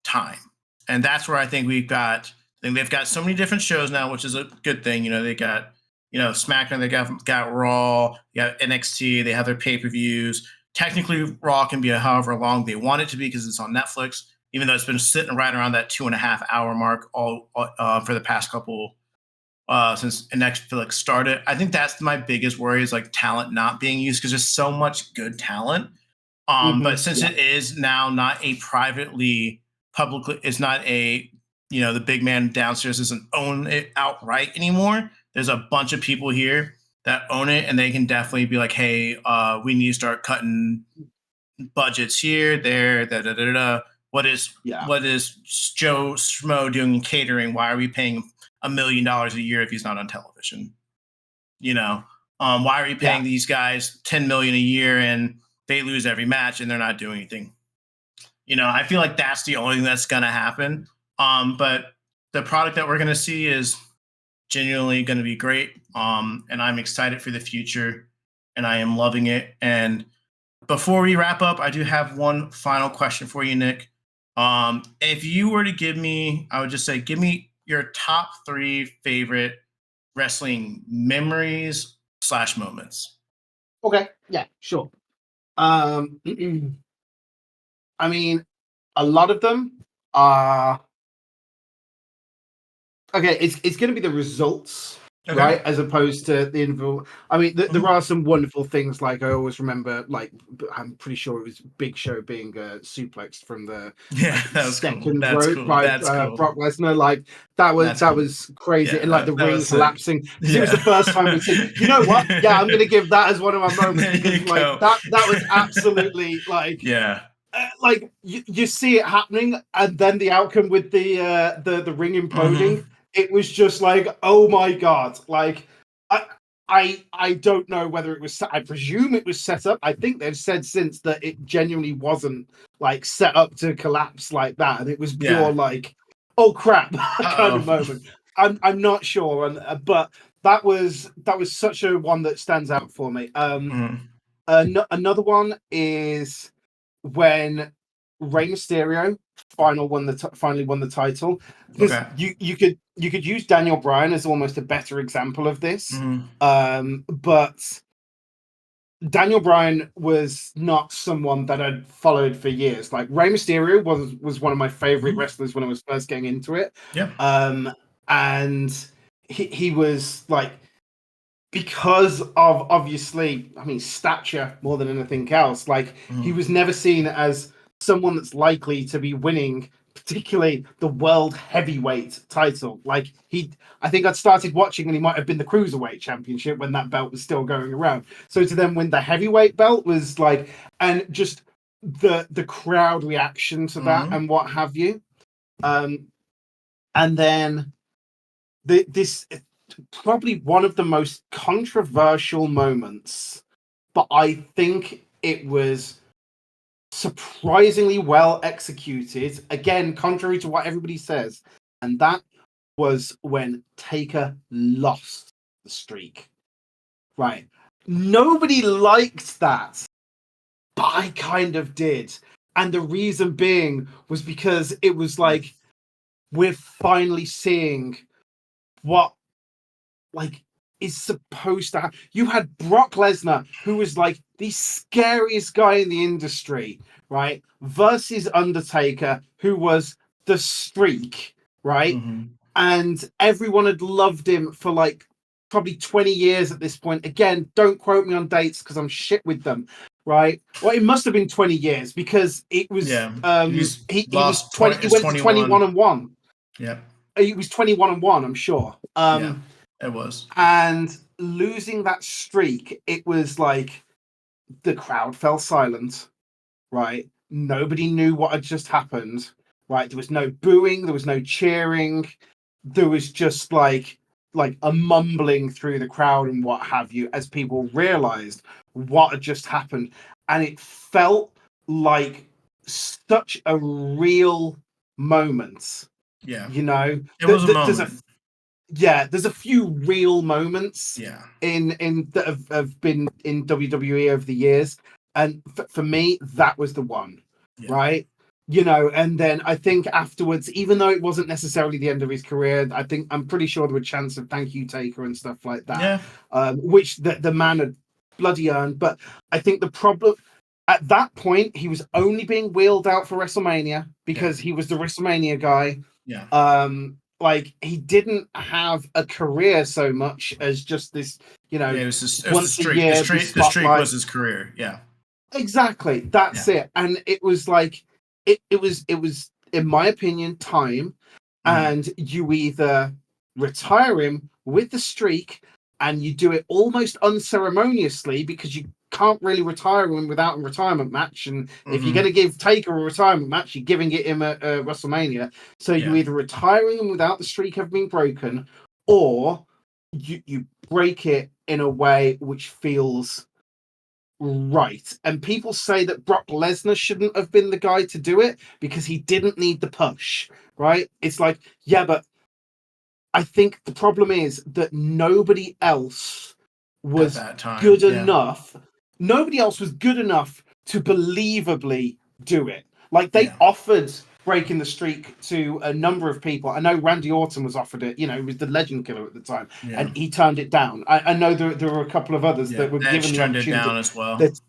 S1: time, and that's where I think we've got. I think they've got so many different shows now, which is a good thing. They got SmackDown, they got Raw, you got NXT, they have their pay per views. Technically, Raw can be however long they want it to be because it's on Netflix, even though it's been sitting right around that 2.5 hour mark all for the past couple since Netflix started. I think that's my biggest worry is like talent not being used because there's so much good talent. But since
S2: Yeah.
S1: it is now not a privately publicly, it's not a the big man downstairs doesn't own it outright anymore. There's a bunch of people here that own it, and they can definitely be like, hey, we need to start cutting budgets here, there, da da da da. What is
S2: Yeah.
S1: what is Joe Schmo doing in catering? Why are we paying $1 million a year if he's not on television? Why are we
S2: Yeah.
S1: paying these guys 10 million a year and they lose every match and they're not doing anything? I feel like that's the only thing that's gonna happen. But the product that we're gonna see is genuinely gonna be great. And I'm excited for the future, and I am loving it. And before we wrap up, I do have one final question for you, Nick. If you were to give me, I would just say, give me your top three favorite wrestling memories slash moments.
S2: Okay. Yeah. Sure. Um, I mean, a lot of them are okay. It's going to be the results,
S1: Okay.
S2: right, as opposed to the individual. I mean, there
S1: Mhm.
S2: are some wonderful things. Like I always remember, like I'm pretty sure it was Big Show being suplexed from the
S1: Yeah,
S2: like
S1: that was cool.
S2: second
S1: That's
S2: rope
S1: cool.
S2: by
S1: That's cool.
S2: Brock Lesnar. Like that was
S1: That's cool.
S2: crazy,
S1: Yeah,
S2: and like the
S1: that
S2: ring
S1: was sick.
S2: collapsing because it was
S1: Yeah.
S2: the first time we'd seen. You know what? Yeah, I'm going to give that as one of my moments
S1: There
S2: because
S1: you
S2: like
S1: go.
S2: that was absolutely
S1: Yeah.
S2: like you see it happening and then the outcome with the ring imploding,
S1: Hmm.
S2: it was just like, oh my god. Like i I don't know whether it was, I presume it was set up. I think they've said since that it genuinely wasn't like set up to collapse like that, and it was pure
S1: Yeah.
S2: like, oh crap, kind of
S1: Uh oh.
S2: moment. I'm not sure, but that was such a one that stands out for me.
S1: Mhm.
S2: Another one is when Rey Mysterio finally won the title, because
S1: Okay.
S2: you could use Daniel Bryan as almost a better example of this.
S1: Mhm.
S2: But Daniel Bryan was not someone that I'd followed for years. Like Rey Mysterio was one of my favorite
S1: Mhm.
S2: wrestlers when I was first getting into it.
S1: Yeah.
S2: Um, and he was like, because of obviously, I mean, stature more than anything else. Like he
S1: Mhm.
S2: was never seen as someone that's likely to be winning, particularly the world heavyweight title. Like I think I'd started watching, and he might have been the cruiserweight championship when that belt was still going around. So to then win the heavyweight belt was like, and just the crowd reaction to that
S1: Mhm.
S2: and what have you. Um, and then this probably one of the most controversial moments, but I think it was surprisingly well executed. Again, contrary to what everybody says, and that was when Taker lost the streak. Right. Nobody liked that, but I kind of did. And the reason being was because it was like, we're finally seeing what like is supposed to happen. You had Brock Lesnar, who was like the scariest guy in the industry, right? Versus Undertaker, who was the streak, right?
S1: Mhm.
S2: And everyone had loved him for like probably 20 years at this point. Again, don't quote me on dates because I'm shit with them, right? Well, it must have been 20 years, because it was
S1: Yeah. He's
S2: he was
S1: lost
S2: 20,
S1: 20.
S2: he
S1: It's
S2: went to 21
S1: 21.
S2: and 1.
S1: Yep.
S2: He was 21 and 1, I'm sure.
S1: Yeah. It was.
S2: And losing that streak, it was like the crowd fell silent, right? Nobody knew what had just happened, right? There was no booing, there was no cheering, there was just like a mumbling through the crowd and what have you, as people realized what had just happened. And it felt like such a real moment,
S1: Yeah.
S2: you know.
S1: It was a
S2: There's a
S1: moment.
S2: there's a few real moments
S1: Yeah.
S2: in that have been in WWE over the years, and for me that was the one,
S1: Yeah.
S2: right? You know, and then I think afterwards, even though it wasn't necessarily the end of his career, I'm pretty sure there were chants of "Thank you, Taker" and stuff like that,
S1: Yeah.
S2: which the man had bloody earned. But I think the problem at that point, he was only being wheeled out for WrestleMania
S1: Yeah.
S2: because he was the WrestleMania guy.
S1: Yeah.
S2: Like he didn't have a career so much as just this,
S1: Yeah. It was the
S2: once a
S1: streak. The
S2: year be
S1: streak. The streak was
S2: spotlight.
S1: his career. Yeah.
S2: Exactly, that's
S1: Yeah.
S2: it. And it was like, it was in my opinion time,
S1: Mhm.
S2: and you either retire him with the streak, and you do it almost unceremoniously, because you can't really retire him without a retirement match. And if you're going
S1: Mhm.
S2: to give Taker a retirement match, you're giving it him a WrestleMania. So you
S1: Yeah.
S2: either retire him without the streak having been broken, or you break it in a way which feels right. And people say that Brock Lesnar shouldn't have been the guy to do it because he didn't need the push, right? It's like, yeah, but I think the problem is that nobody else
S1: At
S2: was
S1: that time.
S2: good
S1: Yeah.
S2: enough. Nobody else was good enough to believably do it. Like they
S1: Yeah.
S2: offered breaking the streak to a number of people. I know Randy Orton was offered it. You know, he was the Legend Killer at the time,
S1: Yeah.
S2: and he turned it down. I know there were a couple of others that
S1: Yeah.
S2: were given
S1: Edge
S2: the
S1: turned it
S2: opportunity.
S1: down as well.
S2: That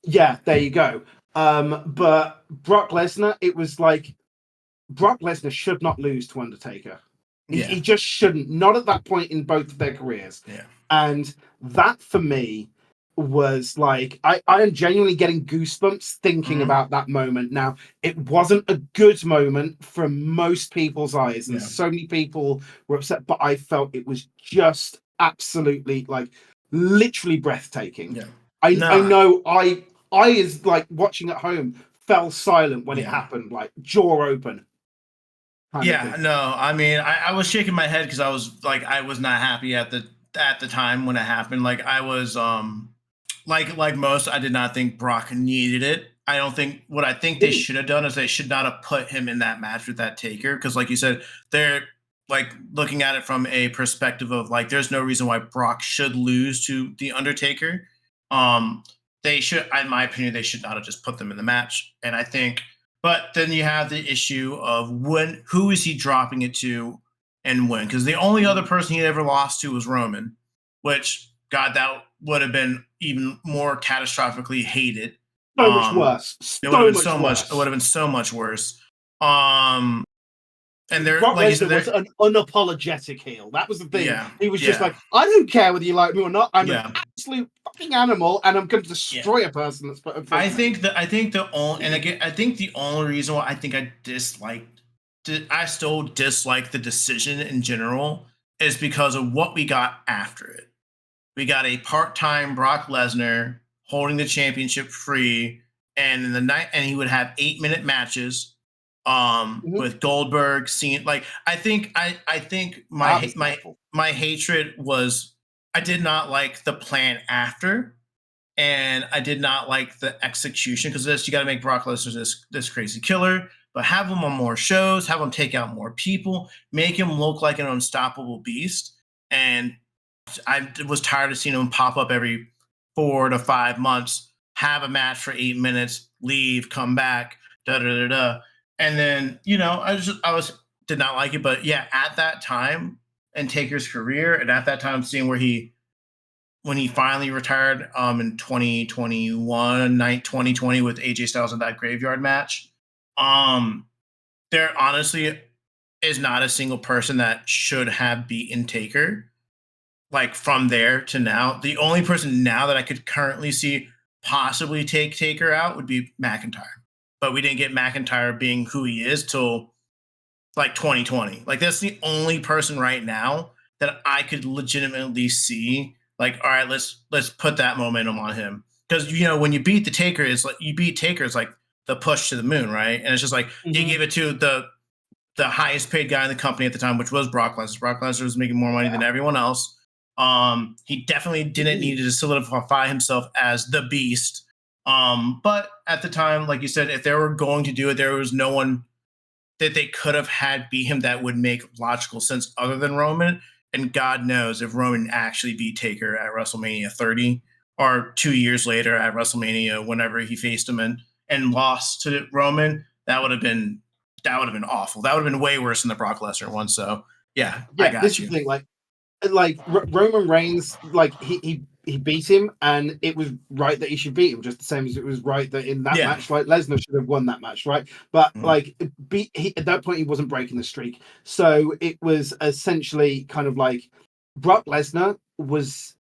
S2: Yeah, there you go. But Brock Lesnar, it was like Brock Lesnar should not lose to Undertaker. He
S1: Yeah.
S2: just shouldn't. Not at that point in both of their careers.
S1: Yeah.
S2: And that for me was like, I am genuinely getting goosebumps thinking
S1: Mhm.
S2: about that moment. Now, it wasn't a good moment from most people's eyes, and
S1: Yeah.
S2: so many people were upset, but I felt it was just absolutely like literally breathtaking.
S1: Yeah.
S2: I
S1: No.
S2: know I is like watching at home fell silent when it
S1: Yeah.
S2: happened, like jaw open kind of
S1: Yeah,
S2: thing.
S1: no, I mean, I was shaking my head because I was not happy at the time when it happened. Like I was like most, I did not think Brock needed it. I don't think what I think they
S2: Didn't.
S1: should have done is they should not have put him in that match with that Taker because, like you said, they're like looking at it from a perspective of like there's no reason why Brock should lose to the Undertaker. Um, they should, in my opinion, they should not have just put them in the match. And I think, but then you have the issue of when who is he dropping it to and when? Because the only other person he ever lost to was Roman, which God, that would have been even more catastrophically hated.
S2: So much worse.
S1: It would have
S2: So
S1: been
S2: much
S1: so much. It would
S2: worse.
S1: have been so much worse. Um, and they're
S2: Brock
S1: like you said,
S2: Lesnar was
S1: they're
S2: an unapologetic heel. That was the thing.
S1: yeah,
S2: He was just
S1: yeah,
S2: like, I don't care whether you like me or not. I'm an
S1: yeah,
S2: absolute fucking animal, and I'm going to
S1: yeah.
S2: destroy a person that's put in front of me.
S1: I think the only and again I think the only reason why I think I still dislike the decision in general is because of what we got after it. We got a part-time Brock Lesnar holding the championship free, and in the night, and he would have 8-minute matches,
S2: Mhm.
S1: with Goldberg. Seeing like I think
S2: That was awful.
S1: my hatred was I did not like the plan after, and I did not like the execution because this you got to make Brock Lesnar this crazy killer, but have him on more shows, have him take out more people, make him look like an unstoppable beast. And I was tired of seeing him pop up every 4 to 5 months, have a match for 8 minutes, leave, come back, da da da da, and then I was did not like it. But yeah, at that time in Taker's career, and at that time seeing where he when he finally retired in 2021 night 2020 with AJ Styles in that graveyard match, um there honestly is not a single person that should have beaten Taker like from there to now. The only person now that I could currently see possibly take Taker out would be McIntyre, but we didn't get McIntyre being who he is till like 2020. Like that's the only person right now that I could legitimately see. Like, all right, let's put that momentum on him because when you beat the Taker, it's like you beat Taker, it's like the push to the moon, right? And it's just like you
S2: Mhm.
S1: give it to the highest paid guy in the company at the time, which was Brock Lesnar. Brock Lesnar was making more money than
S2: Yeah,
S1: everyone else. He definitely didn't need
S2: indeed.
S1: to solidify himself as the beast. But at the time, like you said, if they were going to do it, there was no one that they could have had beat him that would make logical sense other than Roman. And God knows if Roman actually beat Taker at WrestleMania 30 or 2 years later at WrestleMania, whenever he faced him and lost to Roman, that would have been awful. That would have been way worse than the Brock Lesnar one. So yeah, I
S2: Yeah, this
S1: got
S2: is
S1: you.
S2: the thing. Roman Reigns, he beat him, and it was right that he should beat him, just the same as it was right that in that
S1: Yeah.
S2: match, like Lesnar should have won that match, right? But
S1: Mhm.
S2: at that point he wasn't breaking the streak, so it was essentially kind of like Brock Lesnar was.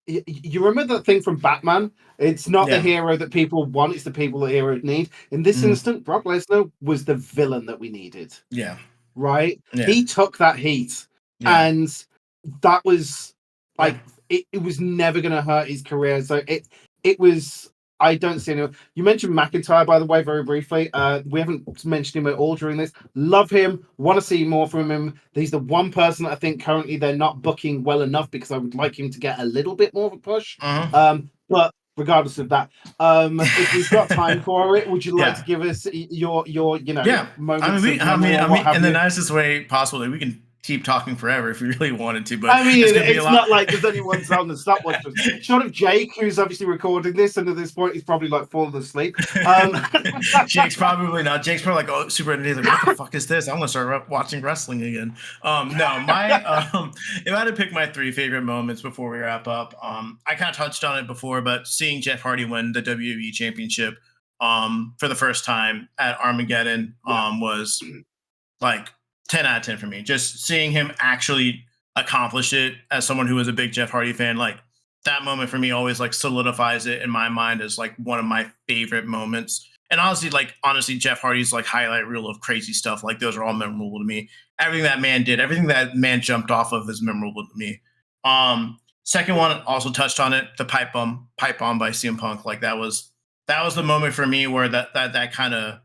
S2: You remember that thing from Batman? It's not the
S1: Yeah.
S2: hero that people want; it's the people that heroes need. In this
S1: Mhm.
S2: instant, Brock Lesnar was the villain that we needed,
S1: Yeah.
S2: right?
S1: Yeah.
S2: He took that heat,
S1: Yeah.
S2: and that was
S1: Yeah.
S2: like it was never going to hurt his career. So it was. I don't see anyone. You mentioned McIntyre, by the way, very briefly. We haven't mentioned him at all during this. Love him. Want to see more from him. He's the one person that I think currently they're not booking well enough because I would like him to get a little bit more of a push.
S1: Uh-huh.
S2: But regardless of that, if we've got time for it, would you like to
S1: Yeah.
S2: give us your
S1: Yeah,
S2: moments of memory or
S1: I
S2: what
S1: mean,
S2: have
S1: in the
S2: you?
S1: nicest way possible. Like, we can keep talking forever if we really wanted to, but
S2: I mean,
S1: it's gonna be a
S2: it's
S1: lot.
S2: not like there's anyone's on the stopwatch. Short of Jake, who's obviously recording this, and at this point, he's probably like falling asleep.
S1: Jake's probably not. Jake's probably like, oh, super into like, what the fuck is this? I'm gonna start watching wrestling again. No, my if I had to pick my three favorite moments before we wrap up, I kind of touched on it before, but seeing Jeff Hardy win the WWE Championship, for the first time at Armageddon,
S2: Yeah.
S1: was like 10 out of 10 for me. Just seeing him actually accomplish it as someone who was a big Jeff Hardy fan, like that moment for me always like solidifies it in my mind as like one of my favorite moments. And honestly, Jeff Hardy's like highlight reel of crazy stuff, like those are all memorable to me. Everything that man did, everything that man jumped off of is memorable to me. Second one also touched on it, the pipe bomb by CM Punk. Like that was the moment for me where that kind of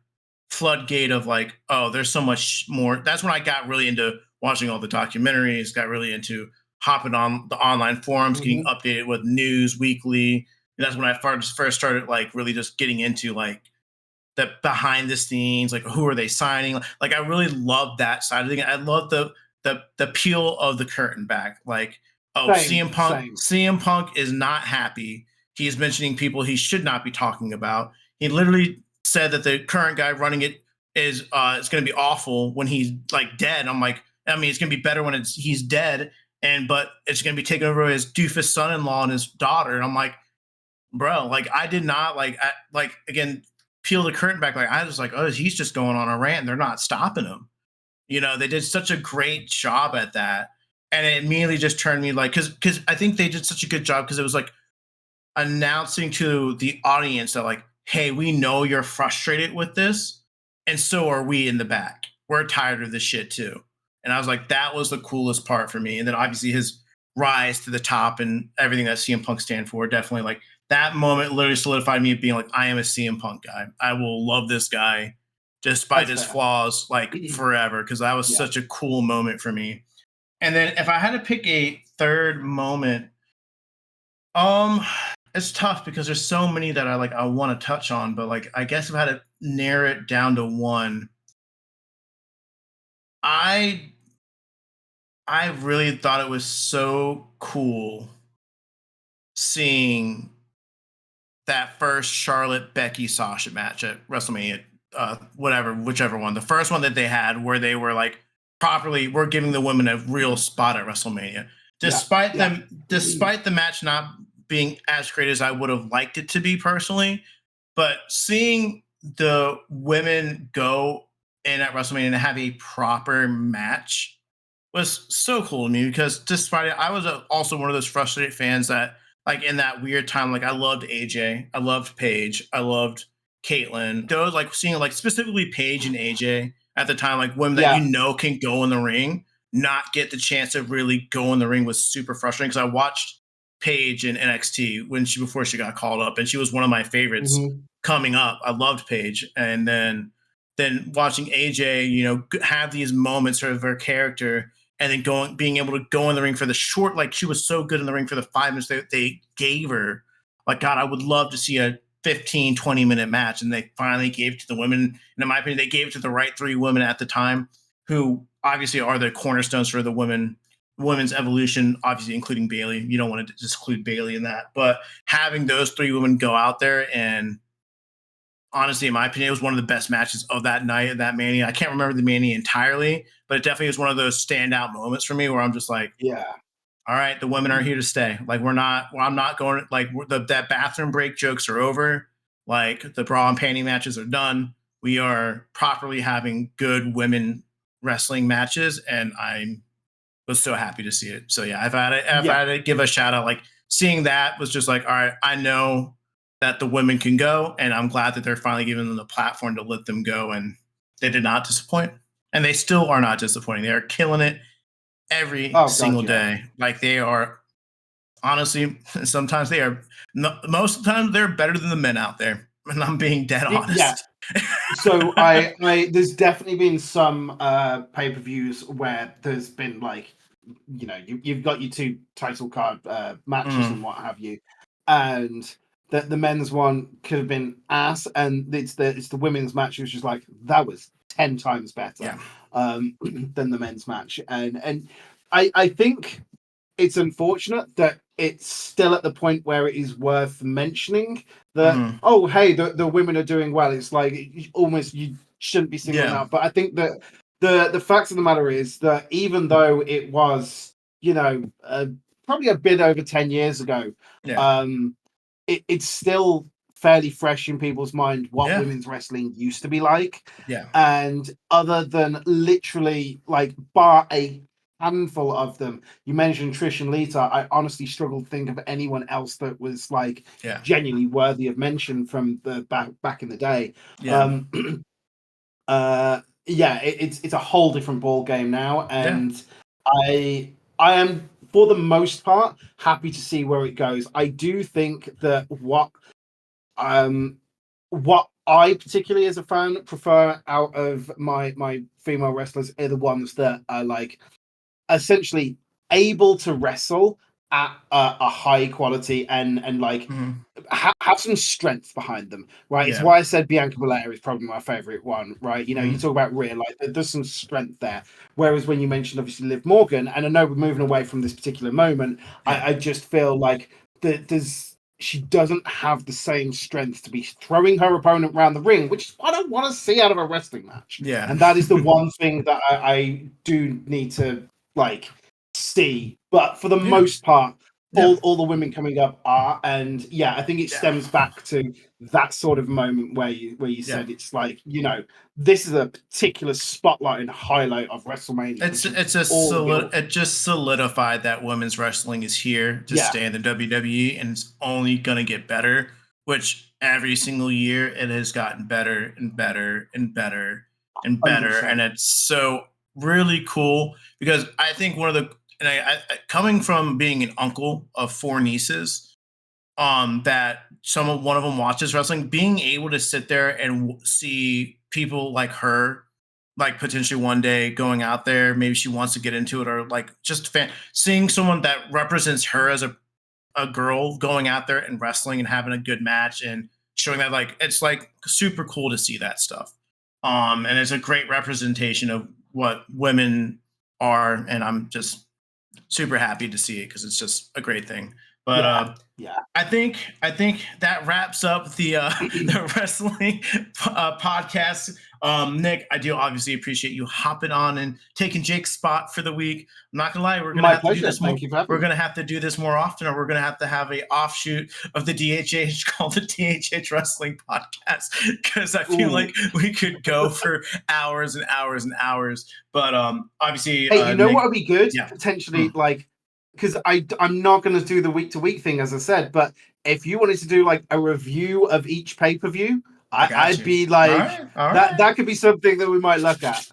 S1: floodgate of like, oh, there's so much more. That's when I got really into watching all the documentaries, got really into hopping on the online forums, getting
S2: Mhm.
S1: updated with news weekly. And that's when I first started like really just getting into like the behind the scenes, like who are they signing? Like I really love that side of the thing. I love the peel of the curtain back. Like, oh,
S2: Same, same.
S1: CM Punk is not happy. He's mentioning people he should not be talking about. He literally said that the current guy running it is it's going to be awful when he's like dead. I'm like, I mean, it's going to be better when he's dead, but it's going to be taken over by his doofus son-in-law and his daughter. And I'm like, bro, like I did not like again peel the curtain back. Like I was like, oh, he's just going on a rant. And they're not stopping him. You know, they did such a great job at that, and it immediately just turned me like because I think they did such a good job because it was like announcing to the audience that like, hey, we know you're frustrated with this, and so are we in the back. We're tired of this shit too. And I was like, that was the coolest part for me. And then obviously his rise to the top and everything that CM Punk stand for, definitely like that moment literally solidified me being like, I am a CM Punk guy. I will love this guy despite
S2: That's
S1: his
S2: fair.
S1: flaws like forever because that was
S2: Yeah.
S1: such a cool moment for me. And then if I had to pick a third moment, um, it's tough because there's so many that I want to touch on, but like I guess if I had to narrow it down to one, I I really thought it was so cool seeing that first Charlotte Becky Sasha match at WrestleMania, whichever one, the first one that they had where they were like properly, we're giving the women a real spot at WrestleMania,
S2: Yeah.
S1: despite the match not being as great as I would have liked it to be personally, but seeing the women go in at WrestleMania and have a proper match was so cool to me because despite it, I was also one of those frustrated fans that like in that weird time, like I loved AJ, I loved Paige, I loved Caitlyn. Those like seeing like specifically Paige and AJ at the time, like women that
S2: Yeah.
S1: you know can go in the ring, not get the chance to really go in the ring was super frustrating because I watched Paige in NXT before she got called up, and she was one of my favorites
S2: Mm-hmm.
S1: coming up. I loved Paige, and then watching AJ, you know, have these moments of her character and then being able to go in the ring for the short, like she was so good in the ring for the 5 minutes they gave her. Like, God, I would love to see a 15, 20-minute match. And they finally gave it to the women. And in my opinion, they gave it to the right three women at the time who obviously are the cornerstones for the women's evolution, obviously including Bailey. You don't want to just include Bailey in that. But having those three women go out there and honestly, in my opinion, it was one of the best matches of that night, of that Mania. I can't remember the Mania entirely, but it definitely was one of those standout moments for me where I'm just like,
S2: Yeah.
S1: all right, the women are here to stay. Like I'm not going like that bathroom break jokes are over. Like the bra and panty matches are done. We are properly having good women wrestling matches, and I was so happy to see it. So yeah, if I
S2: Yeah.
S1: had to give a shout out, like seeing that was just like, all right, I know that the women can go, and I'm glad that they're finally giving them the platform to let them go, and they did not disappoint, and they still are not disappointing. They are killing it every
S2: Oh God,
S1: single
S2: yeah.
S1: day. Like they are honestly, sometimes they are. Most of the time, they're better than the men out there, and I'm being dead
S2: Yeah.
S1: honest.
S2: So I there's definitely been some pay-per-views where there's been like, you know, you've got your two title card matches
S1: Mm,
S2: and what have you, and the men's one could have been ass, and it's the women's match which is like that was 10 times better
S1: yeah.
S2: than the men's match, and I think it's unfortunate that it's still at the point where it is worth mentioning that,
S1: Mm,
S2: oh hey, the women are doing well. It's like almost you shouldn't be singling
S1: yeah.
S2: out, but I think that the fact of the matter is that even though it was, you know, probably a bit over 10 years ago,
S1: Yeah.
S2: um it's still fairly fresh in people's mind what
S1: Yeah.
S2: women's wrestling used to be like.
S1: Yeah.
S2: And other than literally like bar a handful of them, you mentioned Trish and Lita, I honestly struggle to think of anyone else that was like
S1: Yeah.
S2: genuinely worthy of mention from the back in the day.
S1: Yeah.
S2: um yeah, it's a whole different ball game now,
S1: Yeah.
S2: and I am for the most part happy to see where it goes. I do think that um what I particularly as a fan prefer out of my female wrestlers are the ones that are like essentially able to wrestle at a high quality and like
S1: Mhm.
S2: have some strength behind them, right? It's
S1: Yeah.
S2: why I said Bianca Belair is probably my favorite one, right? You know, you
S1: Mhm.
S2: talk about real life, there's some strength there. Whereas when you mentioned obviously Liv Morgan, and I know we're moving away from this particular moment,
S1: Yeah.
S2: I just feel like there's she doesn't have the same strength to be throwing her opponent around the ring, which is what I want to see out of a wrestling match.
S1: Yeah.
S2: And that is the one thing that I do need to like see. But for the
S1: Yeah.
S2: most part,
S1: Yeah.
S2: all the women coming up are, and yeah, I think it
S1: Yeah.
S2: stems back to that sort of moment where you
S1: Yeah.
S2: said it's like, you know, this is a particular spotlight and highlight of WrestleMania, which is all girl.
S1: It just solidified that women's wrestling is here to
S2: Yeah,
S1: stay in the WWE, and it's only gonna get better. Which every single year it has gotten better and better and better and better, and
S2: 100%.
S1: it's so really cool because I think one of the and coming from being an uncle of four nieces, that one of them watches wrestling, being able to sit there and see people like her, like potentially one day going out there, maybe she wants to get into it, or like just seeing someone that represents her as a girl going out there and wrestling and having a good match and showing that, like, it's like super cool to see that stuff. And it's a great representation of what women are, and I'm just super happy to see it because it's just a great thing. But
S2: Yeah, yeah.
S1: I think that wraps up the the wrestling podcast. Nick, I do obviously appreciate you hopping on and taking Jake's spot for the week. I'm not gonna lie, we're gonna
S2: My
S1: have to do
S2: pleasure.
S1: this more.
S2: Thank you for having
S1: We're
S2: me.
S1: gonna have to do this more often, or we're gonna have a offshoot of the DHH called the DHH Wrestling Podcast because I feel
S2: Ooh.
S1: like we could go for hours and hours and hours. But obviously,
S2: Hey, you know what
S1: Nick,
S2: would be good?
S1: yeah.
S2: Potentially,
S1: Mm,
S2: like, because I'm not going to do the week to week thing, as I said, but if you wanted to do like a review of each pay per view,
S1: I got
S2: I'd
S1: you.
S2: be
S1: All
S2: like,
S1: right, all
S2: that
S1: right.
S2: that could be something that we might look at.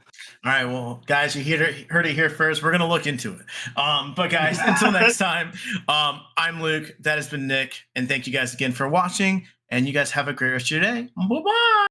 S1: All right, well, guys, heard it here first. We're gonna look into it. But guys, until next time, I'm Luke. That has been Nick, and thank you guys again for watching. And you guys have a great rest of your day. Bye bye.